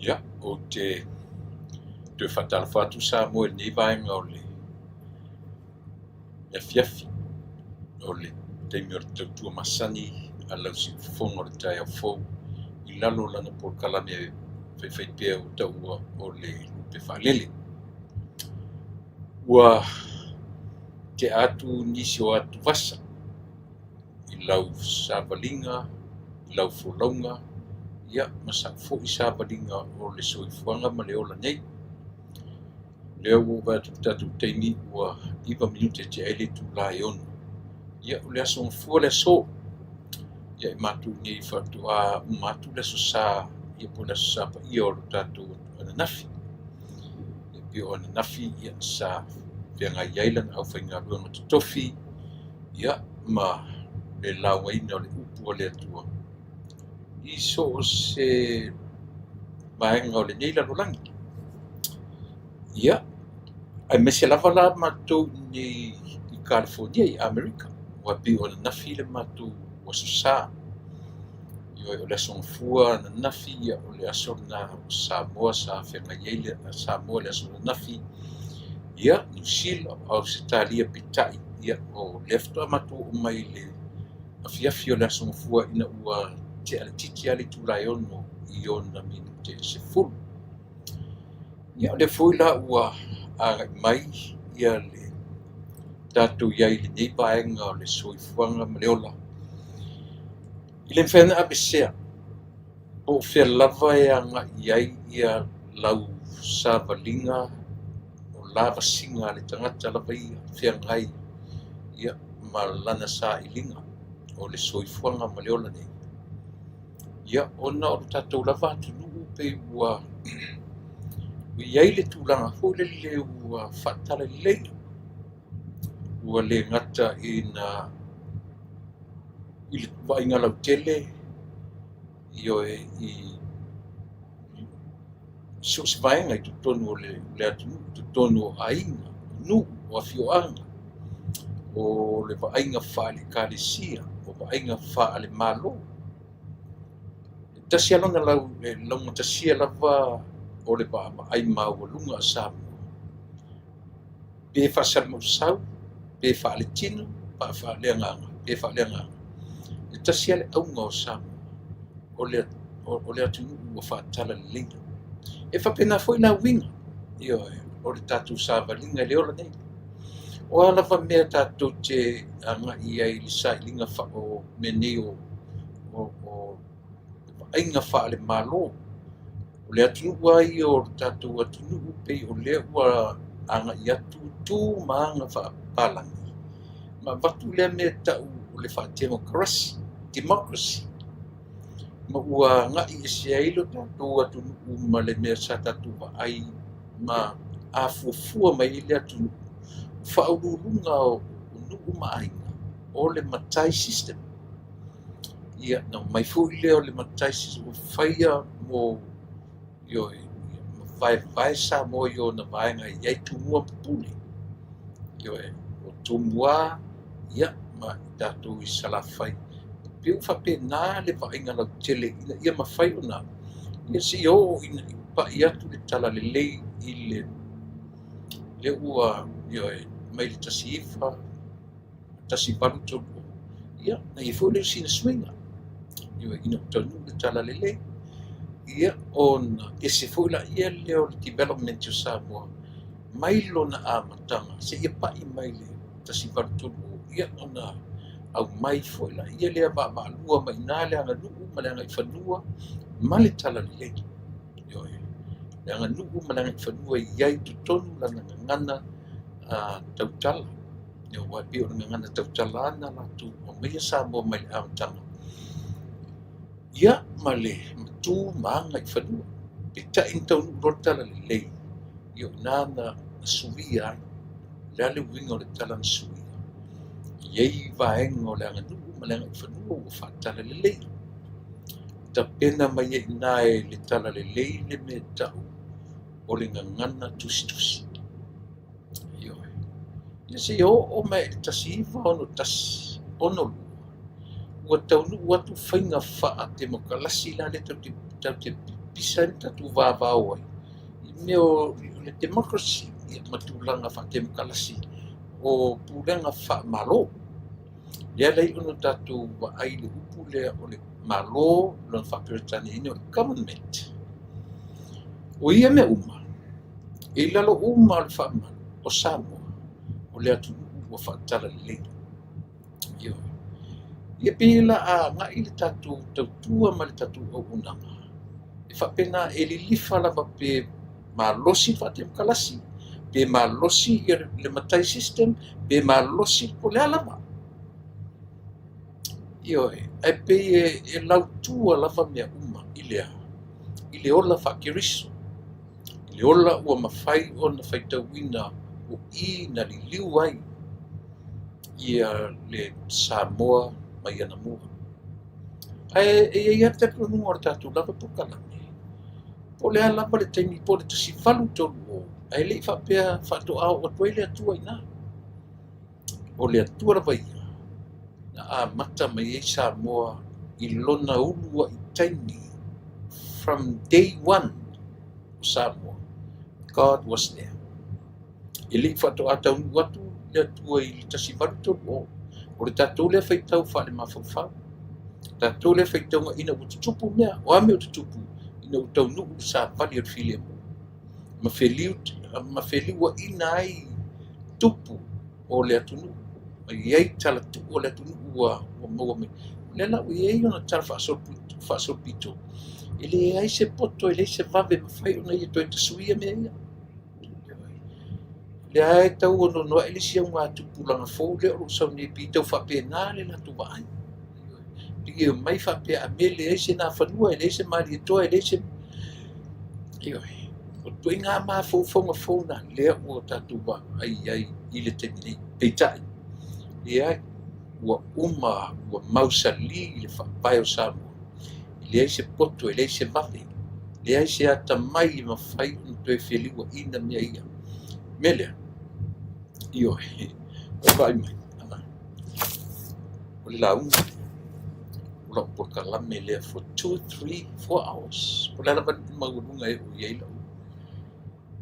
Ia, o te whaatala whātu sa moe nei vaenga o le fiafi o le teimi o le tautua masani a lau si fonga o le tai au fou I lalo lana por kalame whai pēr o taua o le lupe whalele. Ua te atu nisi o atu vasa I lau sāwalinga, I lau wholaunga, ia masa fo I sāwalinga o le soifuanga ma le ola nei. Leo o watu tatu teimi ua iwa minute te ele tu lai ono. Ia o le aso mfua le so. Ia I matu nei whatu a matu le so sā, ia po le so sā pa ia o lo tatu ananafi. Ia pio o ananafi ia sā whianga iailan au whainga ruanga tutofi. Ia ma le laua ina o le upu o le atua. I so o se vaenga o le nei lalolangi. Ia, ai mese lava la mātou ni I California I Amerika. Ua pi o na nafi le mātou o susā. Ia o le aso ngafua na nafi ia o le aso na Samoa sa whenga iele Samoa le aso na nafi. Ia, New Zealand au se tālia pitai. Ia o lefto a mātou o mai le afiafi o le aso ngafua ina ua te ale titi ale tūrai ono I ona minute se fulu. Ia o le fui la ua a mai ia le tātou iai le nei vaenga o le soifuanga ma le ola. I le mwhena abesea, o whea lava e anga iai ia lau sāwalinga o lava singa le tangata lava ia whea ngai ia ma lana sā ilinga o le soifuanga ma le ola nei. Ia ona o le tātou lava atu nuu pe ua iai le tūlanga hoi le ua whaatala leila. Ua le ngata I le vainga lau tele I oe I so se vaenga I tutonu o le atu tutonu o ainga, nu o afioanga. O le vainga wha le kālesia, o vainga wha le malo. Tasi alona lau le launga tasia lava o le ba ai maualunga a Samoa. Pe whasal mau sau, pe whaale tino, pa whaale anganga, pe whaale anganga. E tasi ale aunga o Samoa, o le atu nuu o whaatala le linga. E whapena foi na winga, Io o le tātou sāwalinga le ola nei. O alawa mea tātou te anga I ai le sailinga wha o mene o ainga whaale malo. O le atu nuu ai o tātou atu nuu pei o le ua anga I atu tū maanga whaapalangi. Ma watu lea mea tau o le democracy. Ma ua ngai E se ailo tātou atu nuu ma le mea sa tātou wa ai ma a fuafua mai le atu nuu. Whaururunga o nuu maainga o le matai system. Ia na mai fui leo le matai system o whaia mo vai sa mo yo na vaenga iai tumua pupule. O tumua ia ma tātou I salawhai. Piu whapena le vaenga lau tele ia mawhai o nā. Ia si o ina pa I atu le tala le lei I le ua mai le tasi iwha, tasi balu tolu. Ia na I fo le sina swinga. Ina utanu le tala le lei. Ia ona e se foi la ia leo le development o Samoa mai lona amatanga se ia pai mai le tasi bartolu ia ona au mai foi la ia lea lua mai nā le anga nuu ma le anga I whanua ma le tala le lei. Le anga nuu ma le anga I whanua iai tutonu lana ngana tautala. Wai pio ngana tautala ana la tu o mea Samoa mai le amatanga. Ia ma le matu maanga I whanua. Pe ta intau rotala le lei. Io nana suia ai. Le ale winga o le tala na suia. Iei vaenga o le anga nuu ma le anga I whanua o whaatala le lei. Ta pena mai e nae le tala le lei le me tau o le ngangana tusi. Ia se o mai le tasi iwa ono tas ono lua. Ua tau nuu atu whainga wha te mokalasi la le tau te pisa ni tatu vavao ai. Me o le democracy ia matulaga fa'atemukalasi o pulega fa'amalo. Lea lai ona tatou va'ai le upu lea o le malo lona fa'aperetaniina o le government. O ia mea uma, e lalo uma o le fa'amalo o Samoa o le atunuu ua fa'atala lelei. Io. Ia pila a ngai le tatou tautua ma le tatou auaunaga. E whapena e lilifa lava pe malosi fa'atemukalasi, pe malosi i le matai system, pe malosi po le alama. Io e pe e lautua lava mea uma i le ola whakiriso, i le ola ua mawhai o na whaitauina o I na liliu ai ia le Samoa mai ana mua. E ia te prununga o tātou lava pukalame. Po le alapa le taimi po le tasi falu tolu o. Ai le whapea whato au o tuai le atua ina. O le atua rawa ia. Na a mata mai e Samoa I lona ulua I taimi. From day one o Samoa. God was there. E le whato a taunu watu le atua I le tasi falu tolu o. O le tātou le whaitau wha le mawhawhau. Tātou le whaitau ngā ina o tutupu mea. O ame o tutupu. Ina o tau nuku sa pali o while mo. Ma wheliu wa ina ai tupu o le atunu. Ma iei tala tupu o le atunu ua maua me. Le la ui ei ona tala whaasolpito. Ele ai se poto, ele se vave ma whai ona I toi tasuia mea ia. Le ai tau ono noa ele sia ngā tupu langa fōu le oro sau ne pi tau whapena le na tu vai. Pigi o mai whapea a me le eise nā whanua, ele eise maari atoa, ele eise... O tui ngā mā whauwhaunga whauna, lea ua tātou wa ai I le temi peitai. Lea ua uma, ua mausali I le whapai o Samoa. Lea eise poto, ele eise vawe. Lea eise ata mai ma whai un tue wheliua ina mea ia. Melea. O vai mai. O le launga. Ula Pukalame lea for 2, 3, 4 hours. O le alawa maurunga e o iei lau.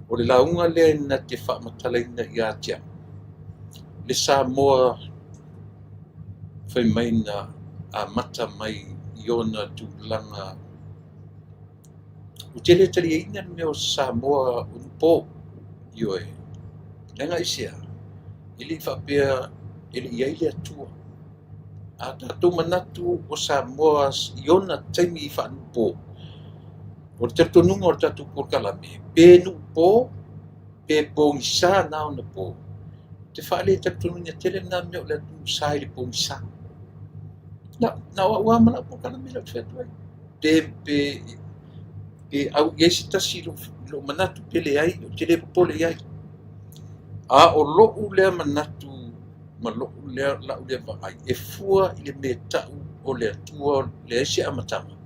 O le launga lea na te whaamatalaina I atia. Le Samoa whai mai na a mata mai I ona tūlanga. O te le tali eina me o Samoa unpo. Ioe. Lenga isia. Ili whapea, ili iei lea tua. A tātou manatu o Samoa I ona taimi I whaanupo. O te tonunga o tātou Pukalame. Pē nupo, pē pōngisa nā ona pō. Te whaale te tonunga tele nā mea o le atu sai le pōngisa. Na wa mana Pukalame la tuai. Pē au iesi tasi lo manatu pele ai, o te le popole ai. A o lo'u lea manatu ma lo'u lea lau lea wa'ai. E fua I le me tau o le atua le ese amatama.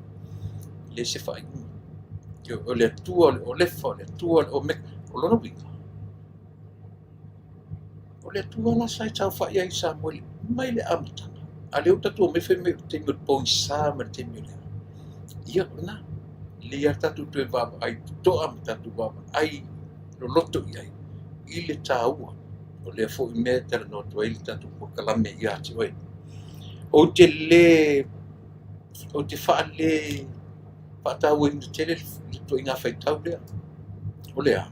Le ese whaiunga. O le atua o lefa, o le atua o meka, o lona winga. O le atua la sai tau whai ai Samoa mai le amatanga. A leo tatu o mefe me te mut pōngisa ma te me lea. Ia ona. Le ia tatu tue waba ai toa ma tatu waba ai lo loto I ai. I le tāua. O le fo I mea tala no tua ili tatu Pukalame I ati oe. O te whaale whaatau ina tele le tua inga whaitau lea. O lea.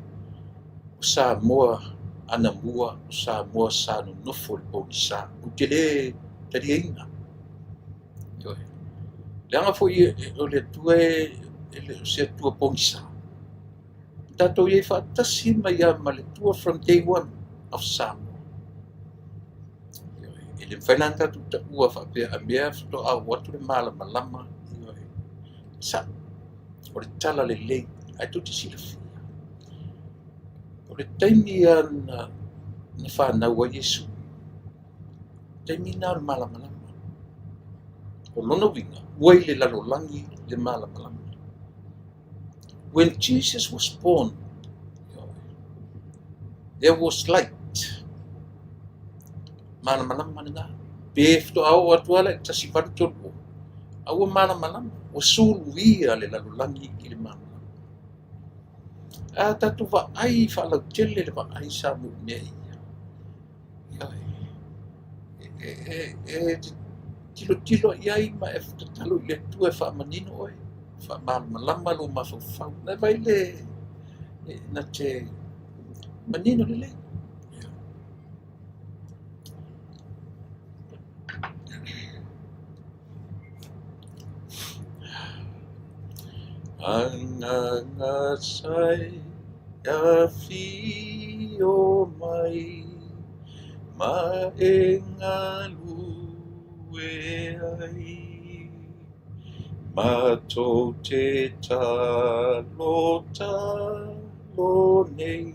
O Samoa ana mua, o Samoa sāno nofo le pōngisa. O te le tari eina. Oe. Le anga fo I o le tua o se tua pōngisa. Tātou iei whaatasi mai a ma le tua from day one of Samoa. E le whainan tātou ta ua whapea a mea whito a watu le malama. Sa, o le tala le lei, ai tu te sila whia. O le taimi na whanau a Yesu. Taimi nā le malama. O lona winga, uai le lalolangi le malama. When Jesus was born, there was light. Malama nga. Pe whito au atua le tasi watu tolu. aua malamalama, ua sulu ia le lalolagi i le malamalama. A tatu va'ai fa'alautele le va'ai sa mu'imea ia. Ia e tilo i ai ma e tatalo i le atua e fa'amanino oe, fa'amalamalama lo mafaufau. Na vai le na te manino lelei. Anganga sai a fi o mai ma e ngalu e ai ma tō te talo nei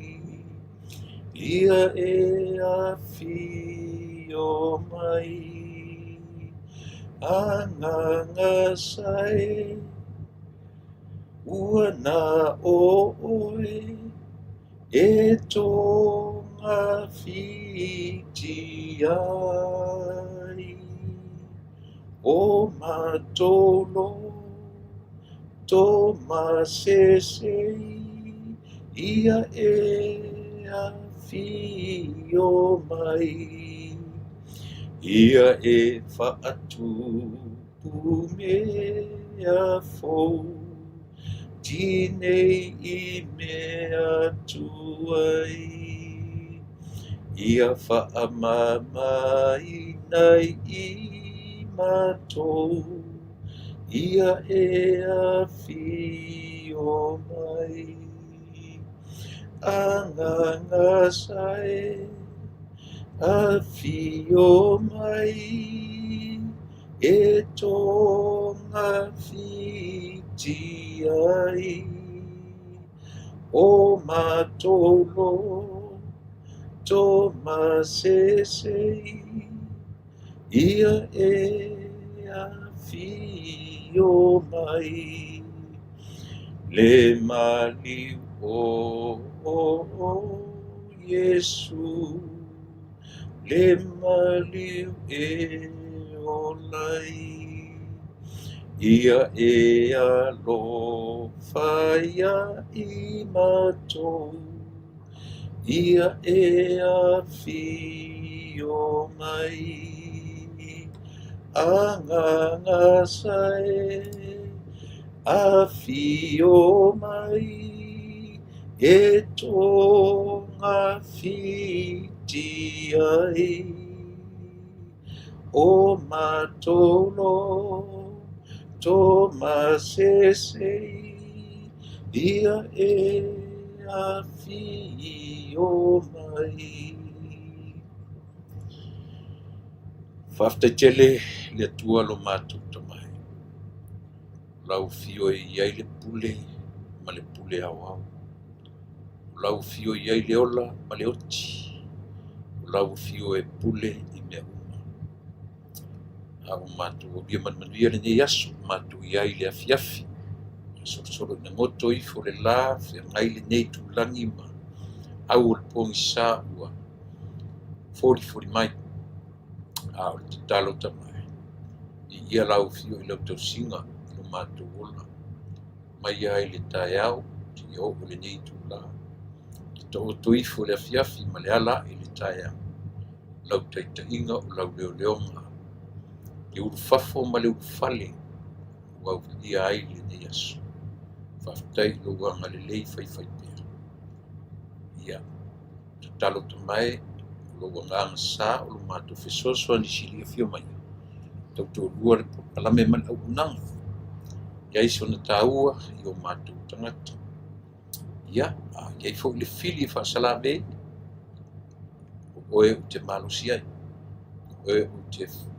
ia e a fi o mai anganga sai ua na o oe e tonga fiti ai o matolo to masesei ia e a fi o mai ia e whaatu mea fou Tinei i mea tuai ia whaamamai nei i matou ia e a fi o mai anganga sai a fi o mai e tonga fiti ai o matolo to masesei ia e a fi o mai le mali o Yesu le mali e olai ia e alo faia i matou ia e a fi o mai anganga sai a fi o mai e tonga fiti ai o matolo to masesei ia e a fi o mai fa'afetaitele le atua lo matou tamai lau fio iai le pule ma le pule aoao lau fio iai le ola ma le oti lau fio e pule i mea uma a o matou aulia manuia lenei aso matou iai le afiafi solosolo ina goto i fo le lā feagai lenei tulagi ma au o le pogisā ua folifoli mai a o le tatalo tamae ia lau fio i lau tausiga i lo matou ola mai ai le taeao te o'o lenei tulā to'otoifo le afiafi ma le ala'i le taeao lau taʻitaʻiga o lau leoleoga le ulufafo ma le ulufale ua auli'ia ai lenei aso fa'afetai lou agalelei faifai pea ia tatalo tamae lou agagasā o lo matou fesoasoa nisili afio maia tautolua le palame ma le ʻauʻunaga iai se ona tāua i o matou tagata ia iai fo'i le fili e fa'asalave oe o te malosi ai oe o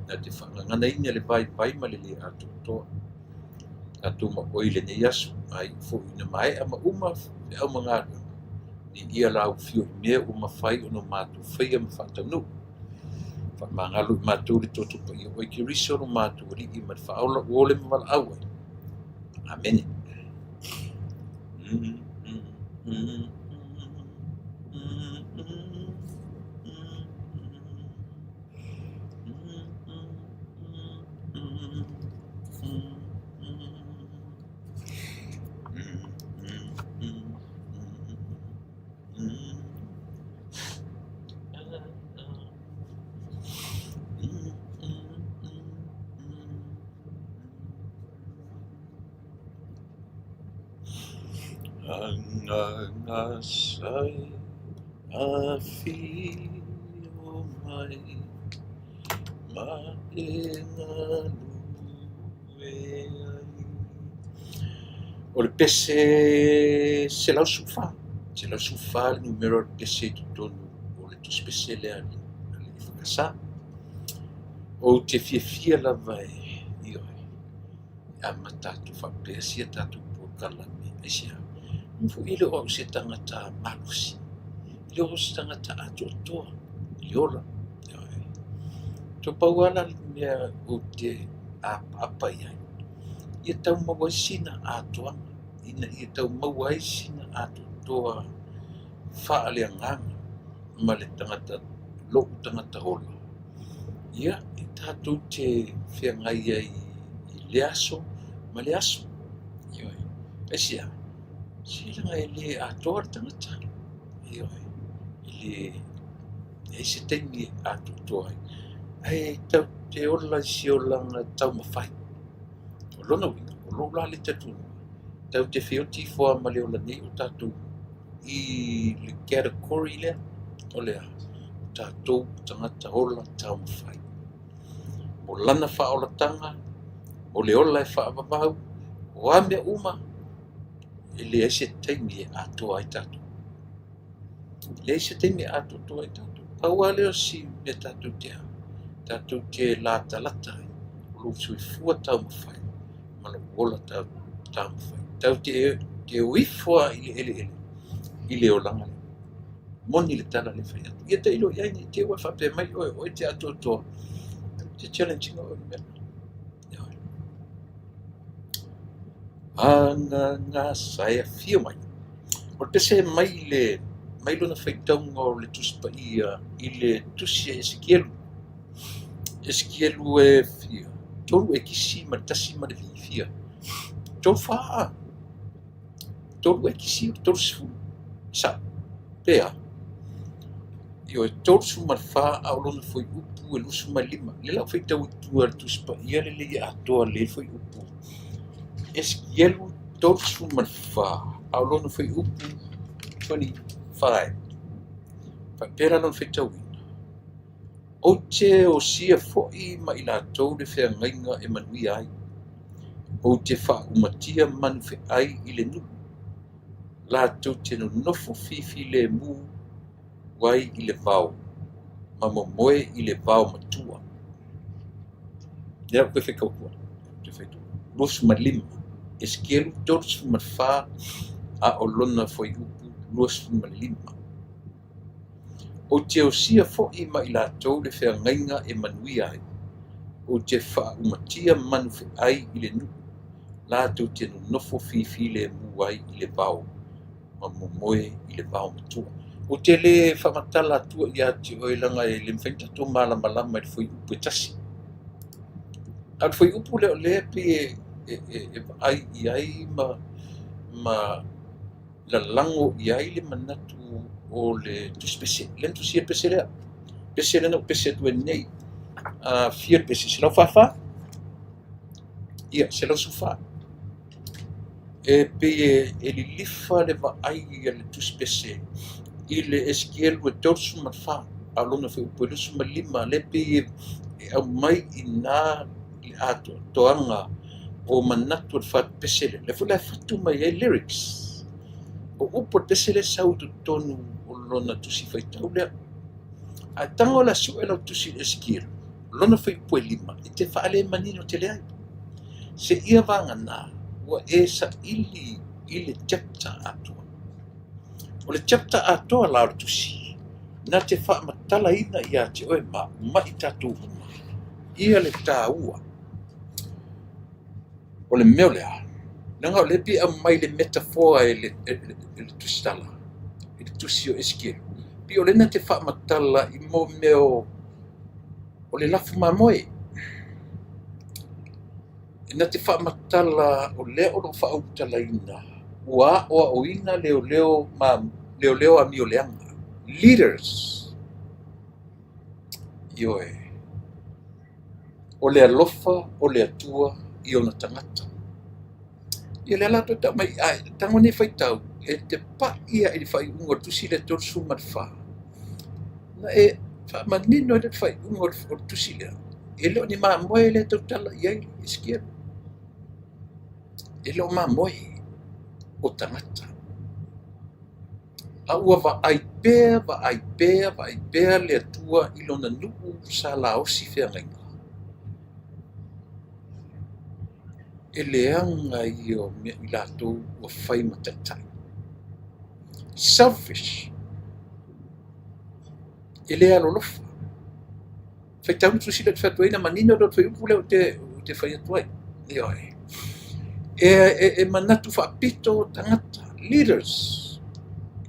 na te fa'agaganaina le vaivai ma le lē atoatoa tatou maʻoi lenei aso ai fo'i ina maeʻa ma uma feʻau magaluega ni ia laufio i mea ua mafai ona matou faia ma fa'ataunuu fa'amagalo i matou le totopaia ua i kirisi o lo matou ali'i ma le fa'aola'u o le mavala'au ai amene Angangasai afio mai maengalue ai. O le pese se lau sufa. Se lau sufa le numero le pese i tutonu o le tus pese le ali. Le whakasa. O te fia lava e ioi. A matatu whapea sia tatu po kalame. Esia. Mfu ile o se tangata malusi. Ile o se tangata atotoa. Ile ola. To pauala mea o te apa iai. Ia tau mawai sina atoanga. Ina ia tau mawai sina atotoa whaaleanganga. Ma le tangata loku tangata ola. Ia i tātou te whiangai ai i le aso, ma le aso. Ioi. Esia. Silanga e le atoa tangata. Ioi. I le se tengi atotoa ai. Ai tau te ola si olanga tau mawhai. O lona winga, o lola le tatunu. Tau te whioti fua ma le ola nei o tātou i le category lea. O lea, tātou tangata ola tau mawhai. O lana whaolatanga, o le ola e whaavavau, o amea uma, e le ese teimi e atoa ai tātou. Le ese teimi e atoa ai tātou. Kaua leo si me tātou te hau. Tātou te lata lata ai, o lo sui fua tau mawhai, mana wola tau mawhai. Tau te uifua i le ele, i le olanga le. Moni le tala le whai atu. Ia te ilo iai ni te ua whape mai oi te atotoa. Te challenging o mea. Anga ngā saia fia mai. O te se mai lona whaitaunga o le tuspa ia i le tusia Ezekielu. Ezekielu e fia. Tolu e kisi ma tasi ma le fia. Tolu faa. Tolu e kisi tolu sifu. Sa. Pea. Io e tolu su ma faa au lona foi upu e lusu ma lima. Le lau whaitau i tua le tuspa ia le atoa le foi upu. Ezekielu tolu su ma faa au lona foi upu 25. Pera lona whaitau i. O te o sia fo'i ma i lātou le whiangainga e manui ai. O te whaumatia manu whi ai i le nu. Lātou te no nofo fifi le mu wai i le vau. Ma moe i le vau matua. Lea koe whekaukua. Te whaitua. Lusu ma lima. Ezekielu tolu ma wha a o lona foi upu lusu ma lima. O te o sia fo'i ma i lātou le whiangainga e manui ai. O te whaumatia manu whi ai i le nu. Lātou te no nofo fifi le mu ai i le vau. Ma moe i le vau matua. O te le whamatala atua i ati oilanga e le mwhaitato malama i le foi upu e tasi. Al foi upu leo le pe ai i ai ma la lango i ai le manatu o le tuspese. Len tu sia pese lea. Pese lena o pese tu e nei. Fia pese se lau whawha. Ia, se lau sufa. E pe e li lifa le va ai i le tuspese. I le Ezekielu e tausu ma wha. A lona whi upu e lusu ma lima. Le pe e au mai i nā i ato toanga o manatu al wha pese le. Le fula e whatu mai e lyrics. O upo pese le sau tu tonu o lona tusi whaitau lea. A tango la su e lau tusi Ezekielu. Lona whi upu e lima. I te whaale manino te leai. Se ia vanga nā. Ua e sa i le chapter atua. O le chapter atua lau tusi. Nā te wha matala ina i a te oe mai tātou huma. Ia le tā ua. O le meo lea. Nanga o le pi au mai le metaphora e le tusitala. E le tusi o Ezekielu. Pi o le na te wha matala i mo meo o le lafu mamoe. E na te wha matala o leo o lo wha au tala ina. Ua o ina leo a mi o leanga. Leaders. Ioe. O le alofa, o le atua, i ona tangata. Ia le alato ta mai ai, tango ne whaitau, e te paia i whai unga tusi le tō suma wha. Na e whamanino e te whai unga o tusi le. E leo ni maa moe le tau tala iai e skia. E leo maa moe o tangata. A ua va ai pēr le atua i lona nuu sa la osi whea ngainga. E leanga i o mea i lātou ua whai matatai. Selfish. E lea lolofa. Whai taunu tu sila te whatuaina manino do te upule o te whai atuai. Ioi. E manatu whaapito tangata. Leaders.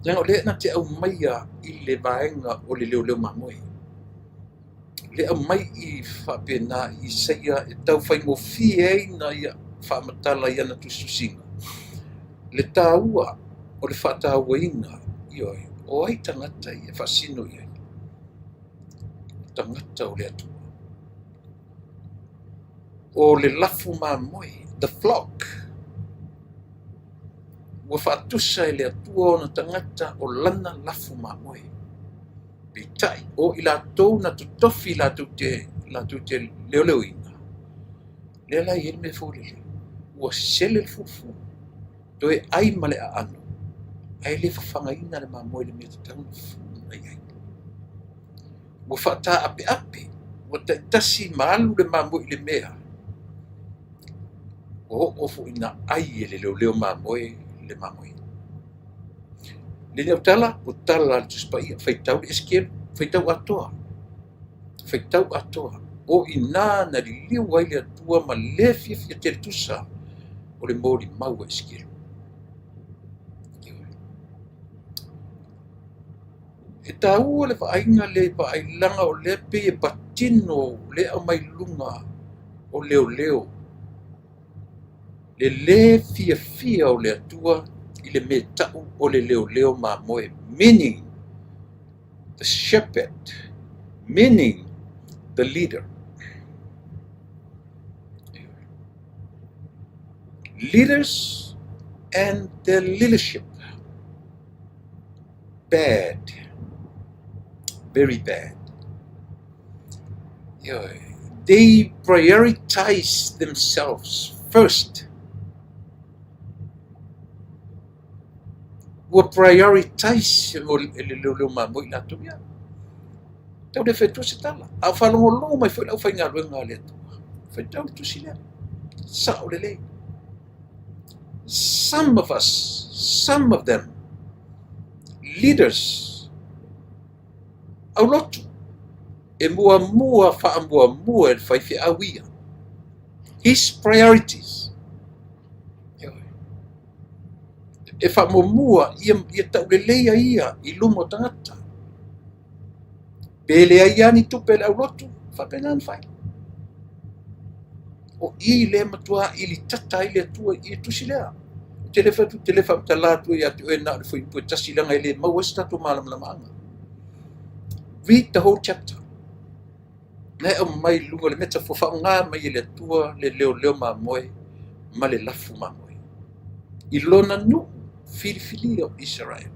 Nang o lea na te au maia i le vaenga o le leo mamoe. Le au mai i whapena i seia e tau whai mo fie na ia whaamatala i ana tususinga. Le tāua o le whātāua inga ioi. O ai tangata i e whasino i ai. Tangata o le atua. O le lafu mamoe. The flock. Ua whaatusa e le atua o na tangata o lana lafu mamoe. Pitai o i lātou na tutofi lātou te leo inga. Lea lai e me fōlele. Ua sele le fufu. Toe ai male a ano. Ai le whawhanga ina le mamoe le mea te tangu fu ai ai. Ua whaata ape. Ua taitasi maalu le mamoe le mea. O ofu ina ai e le leo mamoe le mamoe. Le leo tala, o tala le tuspaia, whaitau le eskiem, whaitau atoa. Whaitau atoa. O ina na li liu ai le atua ma le fia te tusa o le mōri maua eskiem. E tāua le whainga le whailanga o le pe e patino le au mai lunga o leo. Le fia o le atua i le me tau o le leo mamoe. Meaning the shepherd. Meaning the leader. Leaders and their leadership. Bad. Very bad. They prioritize themselves first. Ua prioritize o le leo mamoe la tuia. Tau le whetua se tala. A whalongo mai whai lau whai ngā ruenga le atua. Whai tau tu si lea. Sa o le lei. Some of us, some of them, leaders, au lotu, e mua wha mua e whai whi awia. His priorities. E whamomua ia tau le leia ia i lumo tangata. Pele ai ani tupe le au lotu, whapenan whai. O i le matua i li tata i le atua i tusi lea. Te le whamtalatu i atu e na le whai pua tasilanga i le mauesta tu malam anga. Read the whole chapter. Nei au mai lunga le meta fo whaunga mai i le atua le leo mamoe ma le lafu mamoe. I lona nu fili o Israel.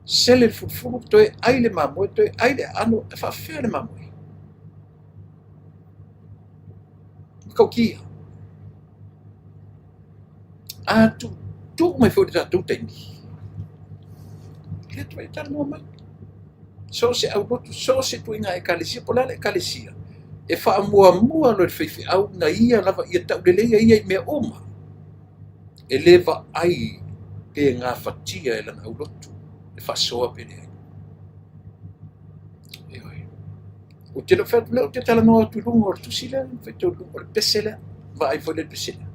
Sele le fufuru toe ai le mamoe, toe ai le ano e whawhea le mamoe. Kau kia. A tu mai fo ta tu teini. Ia tu e tala no mai. So se au lotu, so se tu inga e kalesia, pola le kalesia. E whaamua lo e whaiwhi au na ia lava ia tau leleia ia i mea oma. E lewa ai pe ngā whatia e lana au lotu. E whasoa pere ai. O te lo whatu leo te tala noa tu lunga o tusi lea, whai tau lunga o le pese lea, wa ai whai le pese lea.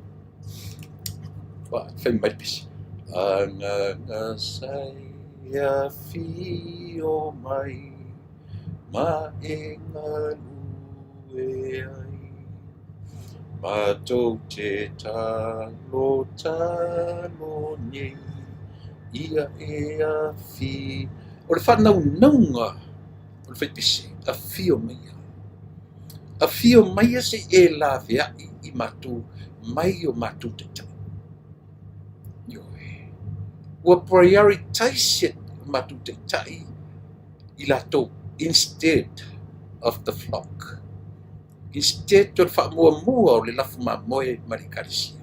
Wa whai mai pese. Anga sai a fi o mai, ma e ngā lue ai. Ma tau te talo nei, ia e a fi. O le whanau naunga, o le whai pese, a fi o maia. A fi o maia se e la vea i matu, mai o matu te tau. ua prioritize matuteitai I latou instead of the flock. Instead to whaamuamua o le lafu mamoe ma le ekalisia.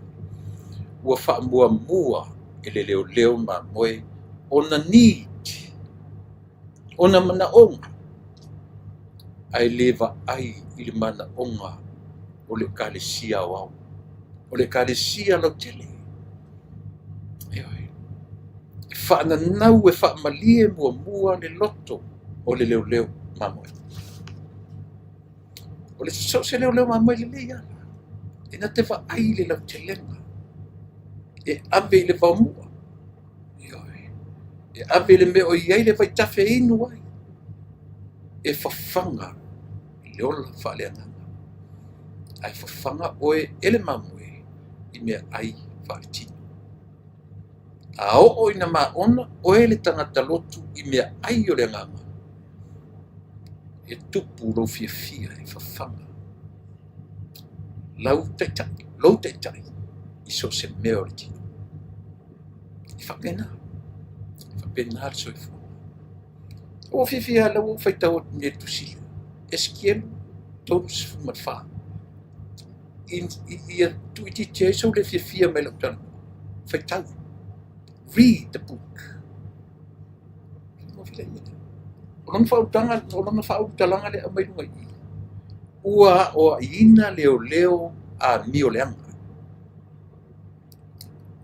Ua whaamuamua e le leo mamoe ona need, ona manaonga. Ai lewa ai I le manaonga o le ekalisia wau. O le ekalisia lo tele. Whaananau e whaamalie mua le loto o le leo mamoe. O le so se leo mamoe le lea. E na te ai le lau te lenga. E ave le vaumua. E ave le meo iai le vai tafe inu ai. E whawhanga le ola whaaleananga. Ai whawhanga oe ele mamoe I mea ai whaletino. A o ina maona oe le tangata lotu I mea ai o le ngama. E tupu lo fia e whawhanga. Lau teitai, I so se meo le tino. I whapena le soifo. O fia lau whaitau o nye tusila. Eskielu, tolu sifu matwha. Ia tuiti tia so le fia me lau tanu. Whaitau. Read the book. Olona whautalanga le amai nunga I. Ua o ina leo a mio leanga.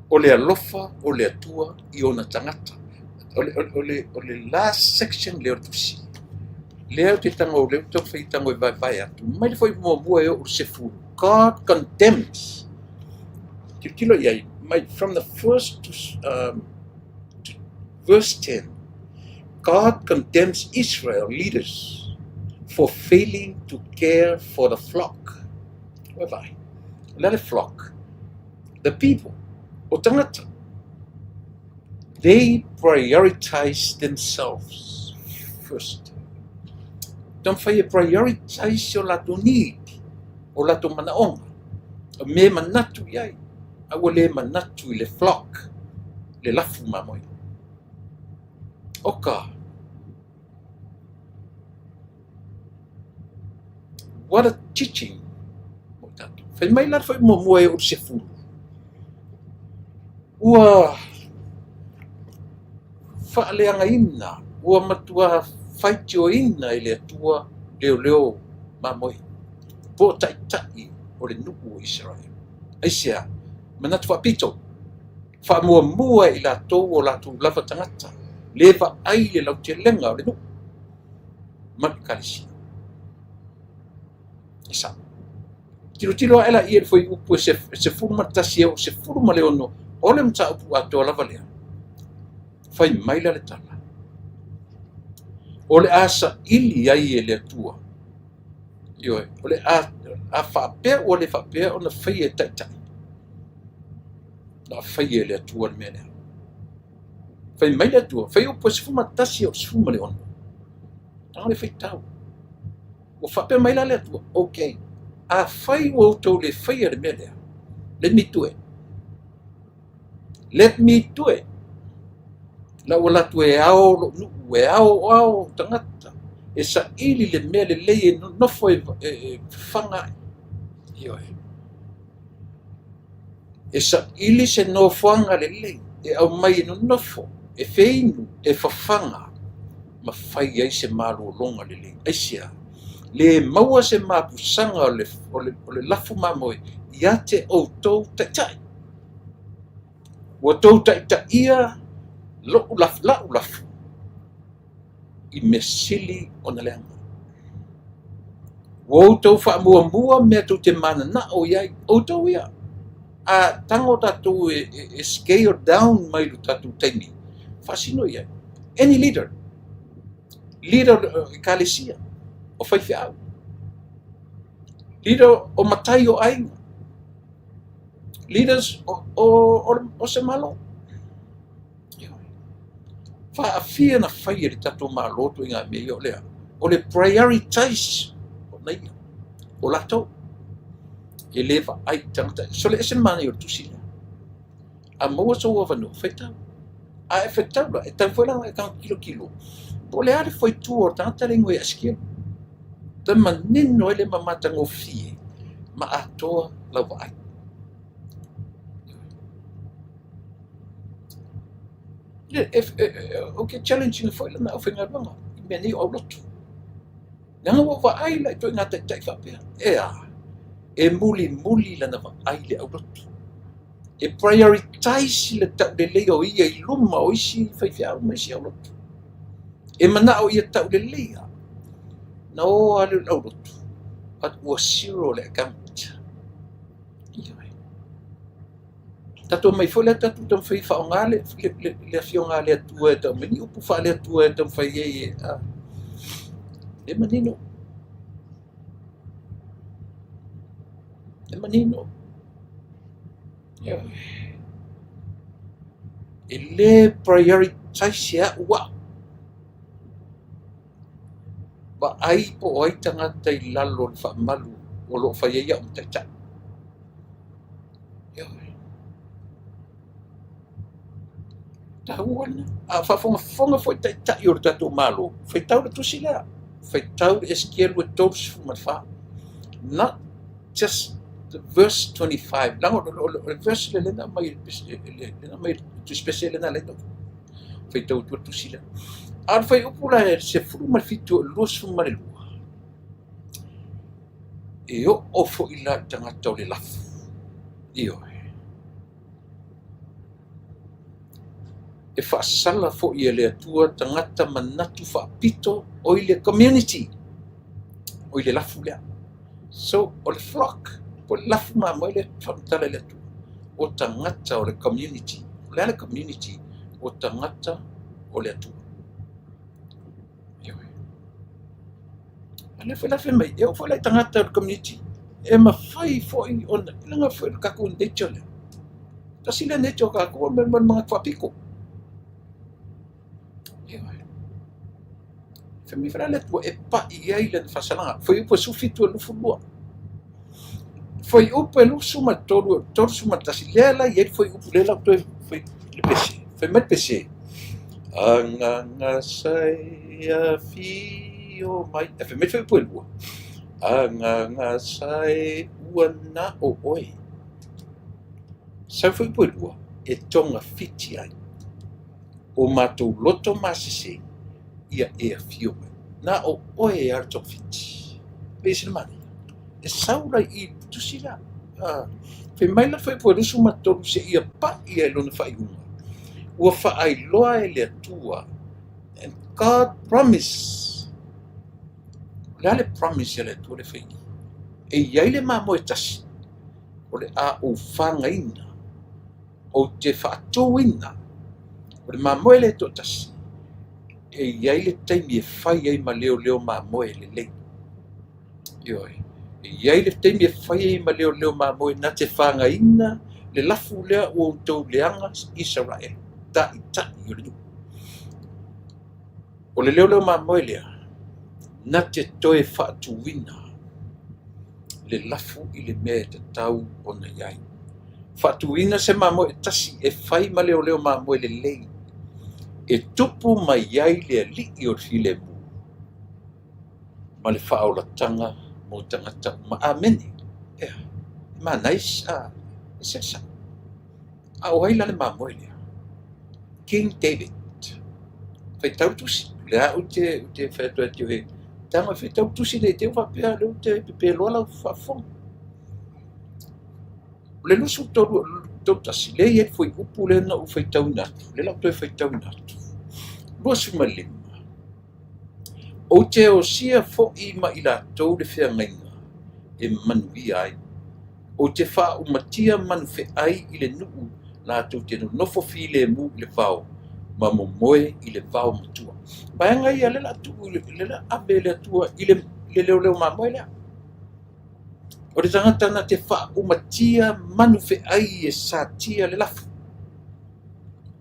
O le alofa, o le atua, I ona tangata. O le last section leo tusi. Leo te tanga o leo tau whai tango I vai atu. Mai le whai mua o se furu. God condemns. Tilo iai. From the first to verse 10, God condemns Israel leaders for failing to care for the flock. Whereby, not a flock, the people, o tangata. They prioritize themselves first. Don't prioritize your lato need, o lato manaonga, o me manatu iai. Awa le manatu I le flock, le lafu mamoe. Oka. What a teaching. Fai mai la fai momoe o se furu. Ua whaaleanga ina, ua matua whaitio ina I le atua leo mamoe. Po tai o le nuku o Israel. Aisea. Manatu whapito. Whaamua I latou o latou lava tangata. Lewa ai le lau te lenga o le nuku. Manu kalisia. Isa. Tilo ela I foi upu se furu matasi o se furu maleono. Ole mta upu ato lava lea. Fai maila le tala. Ole asa ili ai le atua. Ioe. Ole a whapea o le whapea o na whai e taitai. Na whai le atua le mea. Whai mai le atua. Whai o pua sifu matasi o sifu male ono. Tanga le whai tau. O whapea mai le atua. Ok. A whai o tau le whai le mea. Let me do it. Let me do it. La o latu e ao lo nu e ao tangata. E sa ili le mea le lei no foi whanga. Ioe. E sa ili se no whanga le lei. E au mai no nofo. E feinu. E whawhanga. Ma whai ai se malu longa le lei. Aisia. Le maua se mapusanga o le lafu mamoe. Ia te o tau taitai. Wa tau taitai ia. Lau lafu. I mesili o na leanga. Wa tau whaamua mea tau te mana na o iai. O tau ia. A tango tatu e scale down mai lu tatu taimi. Fasino ia. Any leader. Leader ekalesia. O whaiwhi au. Leader o matai o ainga. Leaders o se malo. Whaafia na whai e tatu maloto i ngā mea o lea. O le prioritize o nei. O lato. E lewa ai tangata. So le esen mana i o tusi lea. A maua sa ua wanu whaitau. A e whetau e tau whailanga e kau kilo. Po le are foi tu o tangata ringo e askia. Ta manino ele mamata ngofie. Ma atoa lau ai. Okay, challenging foi lana o whenga runga. I mea nei o lotu. Nanga wa ai lai toi ngata i tai whapea. E muli lana wa ai le au lotu. E prioritize le tau le leo ia i luma o isi whaiwhia au mai si au lotu. E mana o ia tau le lea. Na o ale au lotu. At ua zero le account. Tato mai foi le tatu tam fai fa ngale le fio ngale atua tam meni upu fa le atua tam fai e manino e le prioritize ya wa ba ai po ai tangata i lalo fa malu o lo fai ia o tata tahuana a fa fonga foi tata i o tatu malo foi tau tu sila foi tau esquerdo with tops from fa not just the verse 25 lang o verse le na mai tu special na le foi tau tu sila ar foi upula se furu mal fitu lo su mal e o fo ila tanga tau le laf io e fa sala fo ia le atua tangata manatu fa pito o ile community o ile lafu lea so o le flock po lafu ma mo ile tala le atua o tangata o le community le community o tangata o le atua ale foi lafu mai e o foi le tangata o le community e ma fai fo i ona langa foi ka ko de chole ta sila ne choka ko mga kwapiko mi fra le tua e pa i ai le fasalanga foi upo sufitu lu fulua foi upo lu suma todo suma tasilela e foi upo lela to foi le pese foi met pese anga sai a fio mai e foi met foi upo lu anga sai uana o oi sai foi upo lu e tonga fiti ai o matou loto masise ia e fio na o oe arto fiti pese mani e saura i tusila fe mai la foi por isso matou se ia pa ia lo fai ua fa ai loa ele tua and God promise le promise ele tua le fai e ia le mamo e tasi o le a o fanga ina o te fa toina o le mamo ele to tasi e iai le taimi e fai ai ma leo ma moe le lei. Ioi. E iai le taimi e fai ai ma leo ma moe na te whanga ina le lafu lea o tau leanga Israel. Ta i le du. O le leo ma moe lea na te toe whaatuwina le lafu i le mea te tau o na iai. Whaatuwina se ma moe tasi e fai ma leo ma moe le lei. E tupu mai iai le li o file mu. Ma le whaolatanga mo tangata ma amene. Ma nais sesa. A o haila le mamoe lea. King David. Fai tau tusi. Lea u te whaetua teo he. Tanga fai tau tusi le te whapea le u te pepe loa lau whafong. Le lusu tau tasi le iet foi upu le na u fai tau natu. Le lau toi fai tau natu. Luasu malima. O te o sia fo i ma i la tau le whea ngainga. E manui ai. O te wha umatia manu fe ai i le nuu la tau te nofo fi le mu le vau. Ma mo moe i le vau matua. Baenga ia le la tuu le la abe le atua i le leo ma moe lea. O te tangata na te wha umatia manu fe ai e sa tia le lafu.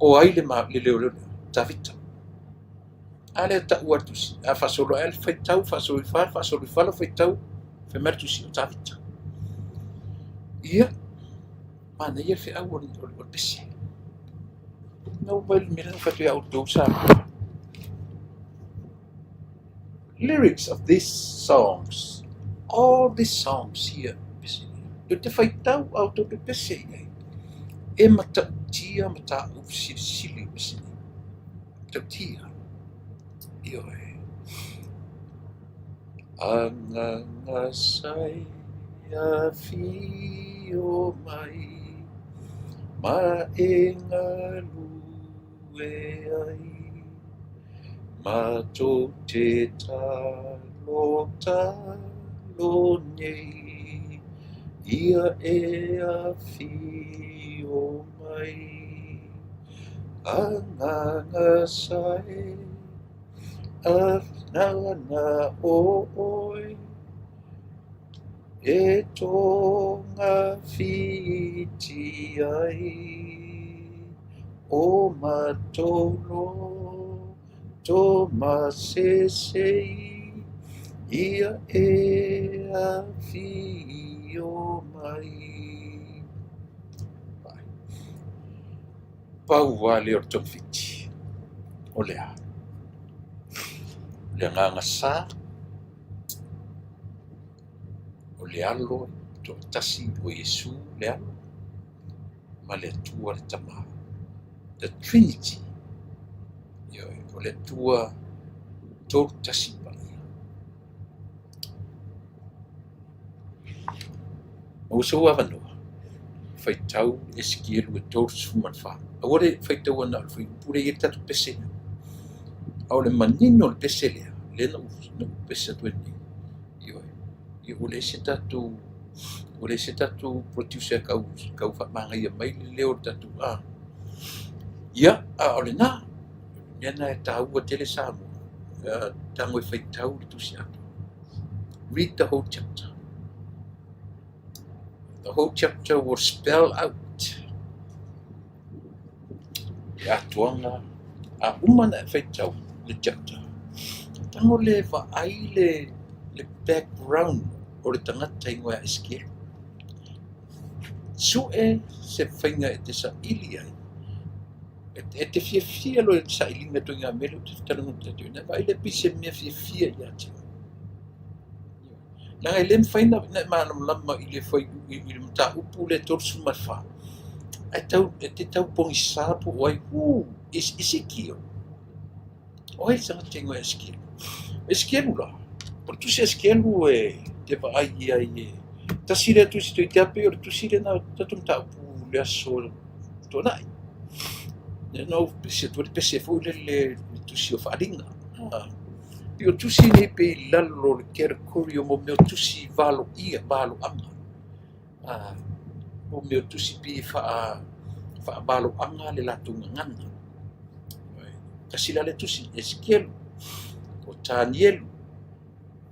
O ai le leo tavita. Ale ta uatusi. A fasolo el fai tau, fasolo falo fai tau. Fe mertusi o tavita. Ia. Mana ia fe au o pese. no well mira fatu ya auto sa. Lyrics of these songs, all these songs here, eu te faitau au to pepese nei. E mata tia mata sili sili. Te tia. Io e. Anga sai a fi o mai ma e ngā lue ai ma tō te talo nei ia e a fi o mai anga sai a na o oi e tonga fiti ai o matolo to masesei ia e a fi o mai pau wale o tong fiti o lea nganga sa o le alo to tasi o Yesu le alo ma le tua le tama the Trinity yo o le tua to tasi pa o so avano fai tau eskielu e to suman fa ore fai tau ana fai pure e tatu pese au le manino le pese le no pese tu ni o le se tatu producer kau fa manga ia mai le leo tatu ia o le na e tau o tele samu tango i fai tau le tusi atu read the whole chapter. The whole chapter will spell out ia tuanga a umana e fai tau le chapter tango le va ai le background o le tangata ingoa Ezekiel. Sue se whainga e te sa ili ai. E te fia lo e sa ili me tu ngā mele o te tarangu te tui. Nā vai le pise mea fia i ati. Nā e lem whaina na mānam lama i le whai i le mta upu le torsu marwha. E te tau pongi sāpu o ai Ezekiel. O ai tangata ingoa Ezekiel. Ezekiel ula. Por tu se Ezekiel e te vai ai tasire tu si te ape o tu sire na tatum ta pu le aso to nai no se tu pese fo le tu si o faringa io tu si ne pe lallo le ker kurio mo me tu si valo anga mo me tu si pi fa valo anga le latunga ngana tasila le tu si Ezekiel o Daniel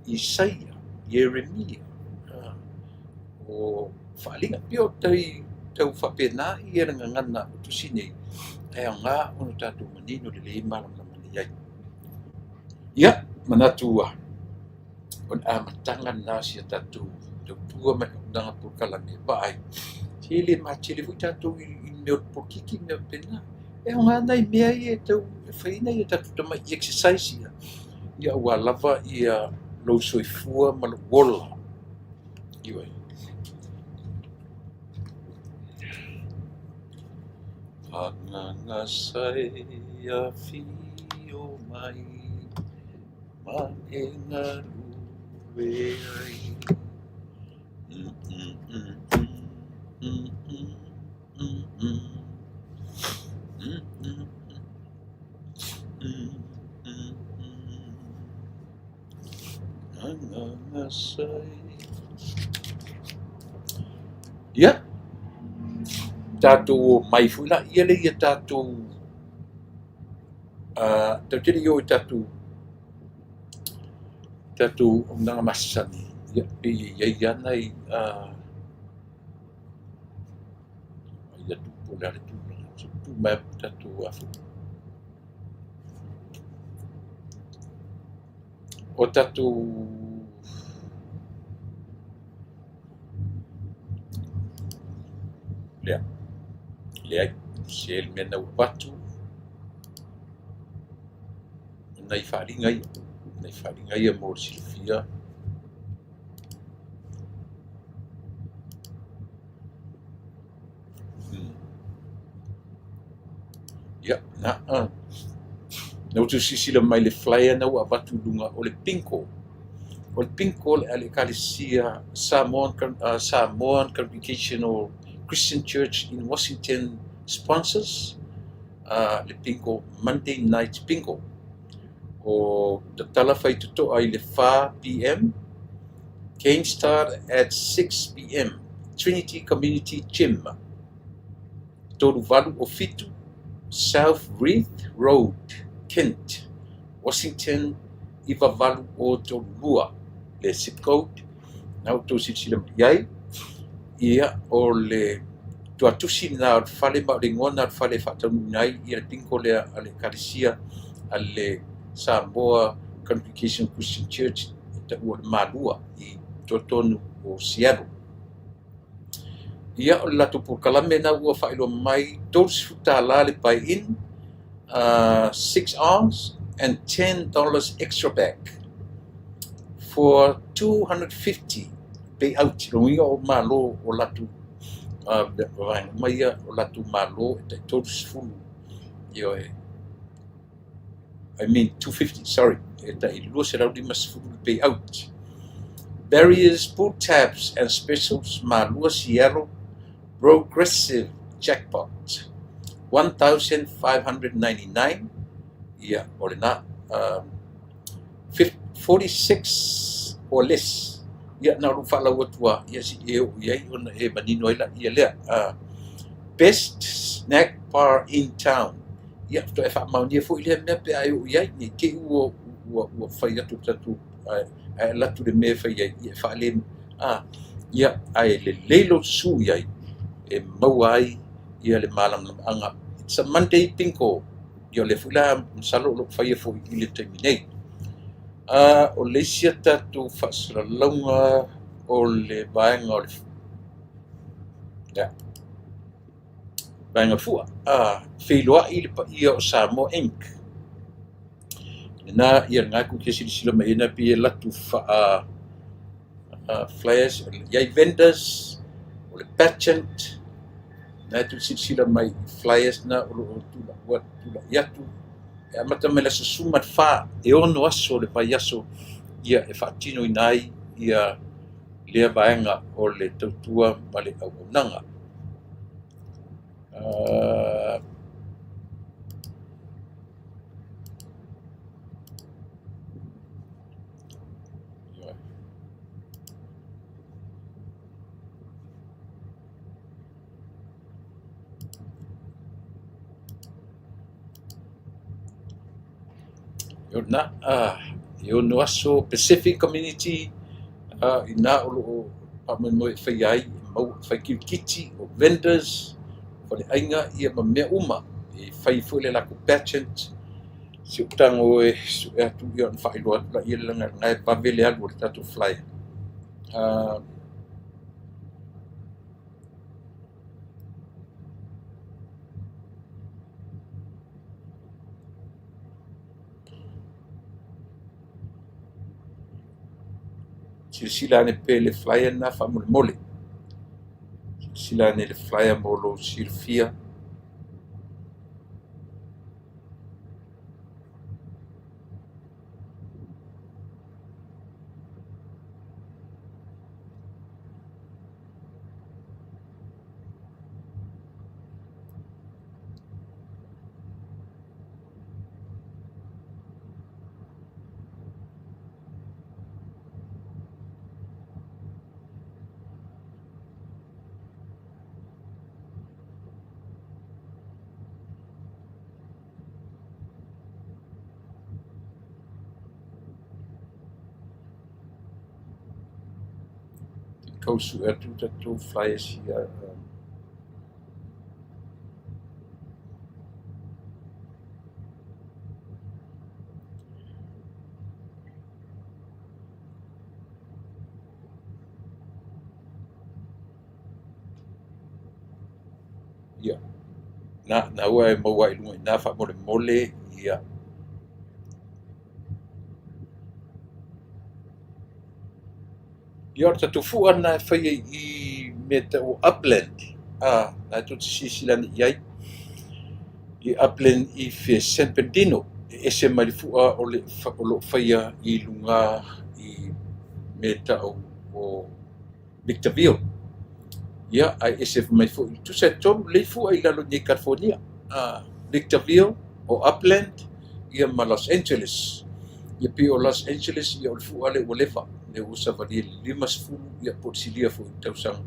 Isaia Yeremia o whaalinga pio tau whapena i era ngana o tu sinei e o ngā ono tātou manino le lei malam na mani ai. Ia, manatua on a matanga nasi a tātou tau pua mai o nanga purkala me paai. Tele ma tele fu tātou i meo pokiki meo pena. E o ngā nai mea i e tau whaina i e tātou tamai i exercise ia. Ia ua lava i a lo soifua ma lo wola. Iwai. Anga sai a fi o mai ma e ngā lue ai anga sai ia tātou mai fula ia le ia tātou tau tiri o tātou o nanga masani ia i ana i ia tupu lare tu mai tātou afu o tātou lea se el mena upatu nai wharingai mo silfia. Ia, nau tu sisila mai le flyer nau avatu lunga o le pinko. O le pinko le ale kalesia Samoan Congregational Christian Church in Washington sponsors le pinko Monday Night Pinko. O the talafai tuto ai le 4 p.m. Cane start at 6 p.m. Trinity Community Gym. Tolu valu o fitu South Reef Road, Kent, Washington, iwa valu o tolua. Le zip code, nau tō sila iai, ia o le tuatusi na o fale ma o le ngona o fale whataunu nai, ia le pinko lea a le karisia a le Samoa Congregational Christian Church, ta ua le malua i totonu o Seattle. Ia o le latu purkalame na ua whaelo mai, tōs futa la le buy in, 6 ounce and $10 extra back for 250 pay out. Rongia o malo o latu mai o latu malo e tōs fulu. I mean 250, sorry. E tai lua se rau lima fulu pay out. Barriers, pull tabs and specials malua Seattle progressive jackpot. 1,599. Yeah, or not. 46 or less. Yeah, na rufala watua. Yes, ona e manino ila ia best snack bar in town. Yeah, to e fa maunia fo ile me pe ai ni ke u fai atu tatu ai latu de me fai ia fa le ia ai le lelo su ia e mauai ia le malam anga. It's a Monday pinko. Ia le fula salo lo fai fo ile terminate. O le sia tatu whaasalaunga o le vaenga o le vaenga fua. Whailoa i le pa ia o Samoa Inc. Nā ia ngā kukia silisila mai ena pi e latu flyers, iai vendors, o le pageant, nā tu silisila mai flyers na o tula iatu. E amata me la susumat wha e ono aso le pai aso ia e whaatino i nai ia lea vaenga o le tautua ma le auaunanga. Yo no aso Pacific Community ina o pamano e fai ai mau fai kiti o vendors o le ainga ia ma mea uma e fai fo le lako pageant si utango e atu ia na fai loa la ia langa ngai pavele alu le tatu flyer. Sila ne pe le flyer na fa mole. Sila ne le flyer mo lo silfia. Kausu atu tatu flyers ia ia na ua e maua i lunga ina fa mole ia Ia o tatu fu ana e whaia I me te o Upland. Na tu sisilani iai. I Upland I fe San Bernardino. E se mai fua o le whaia I lunga I me ta o Victorville. Ia ai ese mai fu tu se tolu le fu ai lalo ni California. Victorville o Upland ia ma Los Angeles. Ia pi o Los Angeles ia o fu ale o lefa. Le usa vali lima fu ia porsilia fu tausang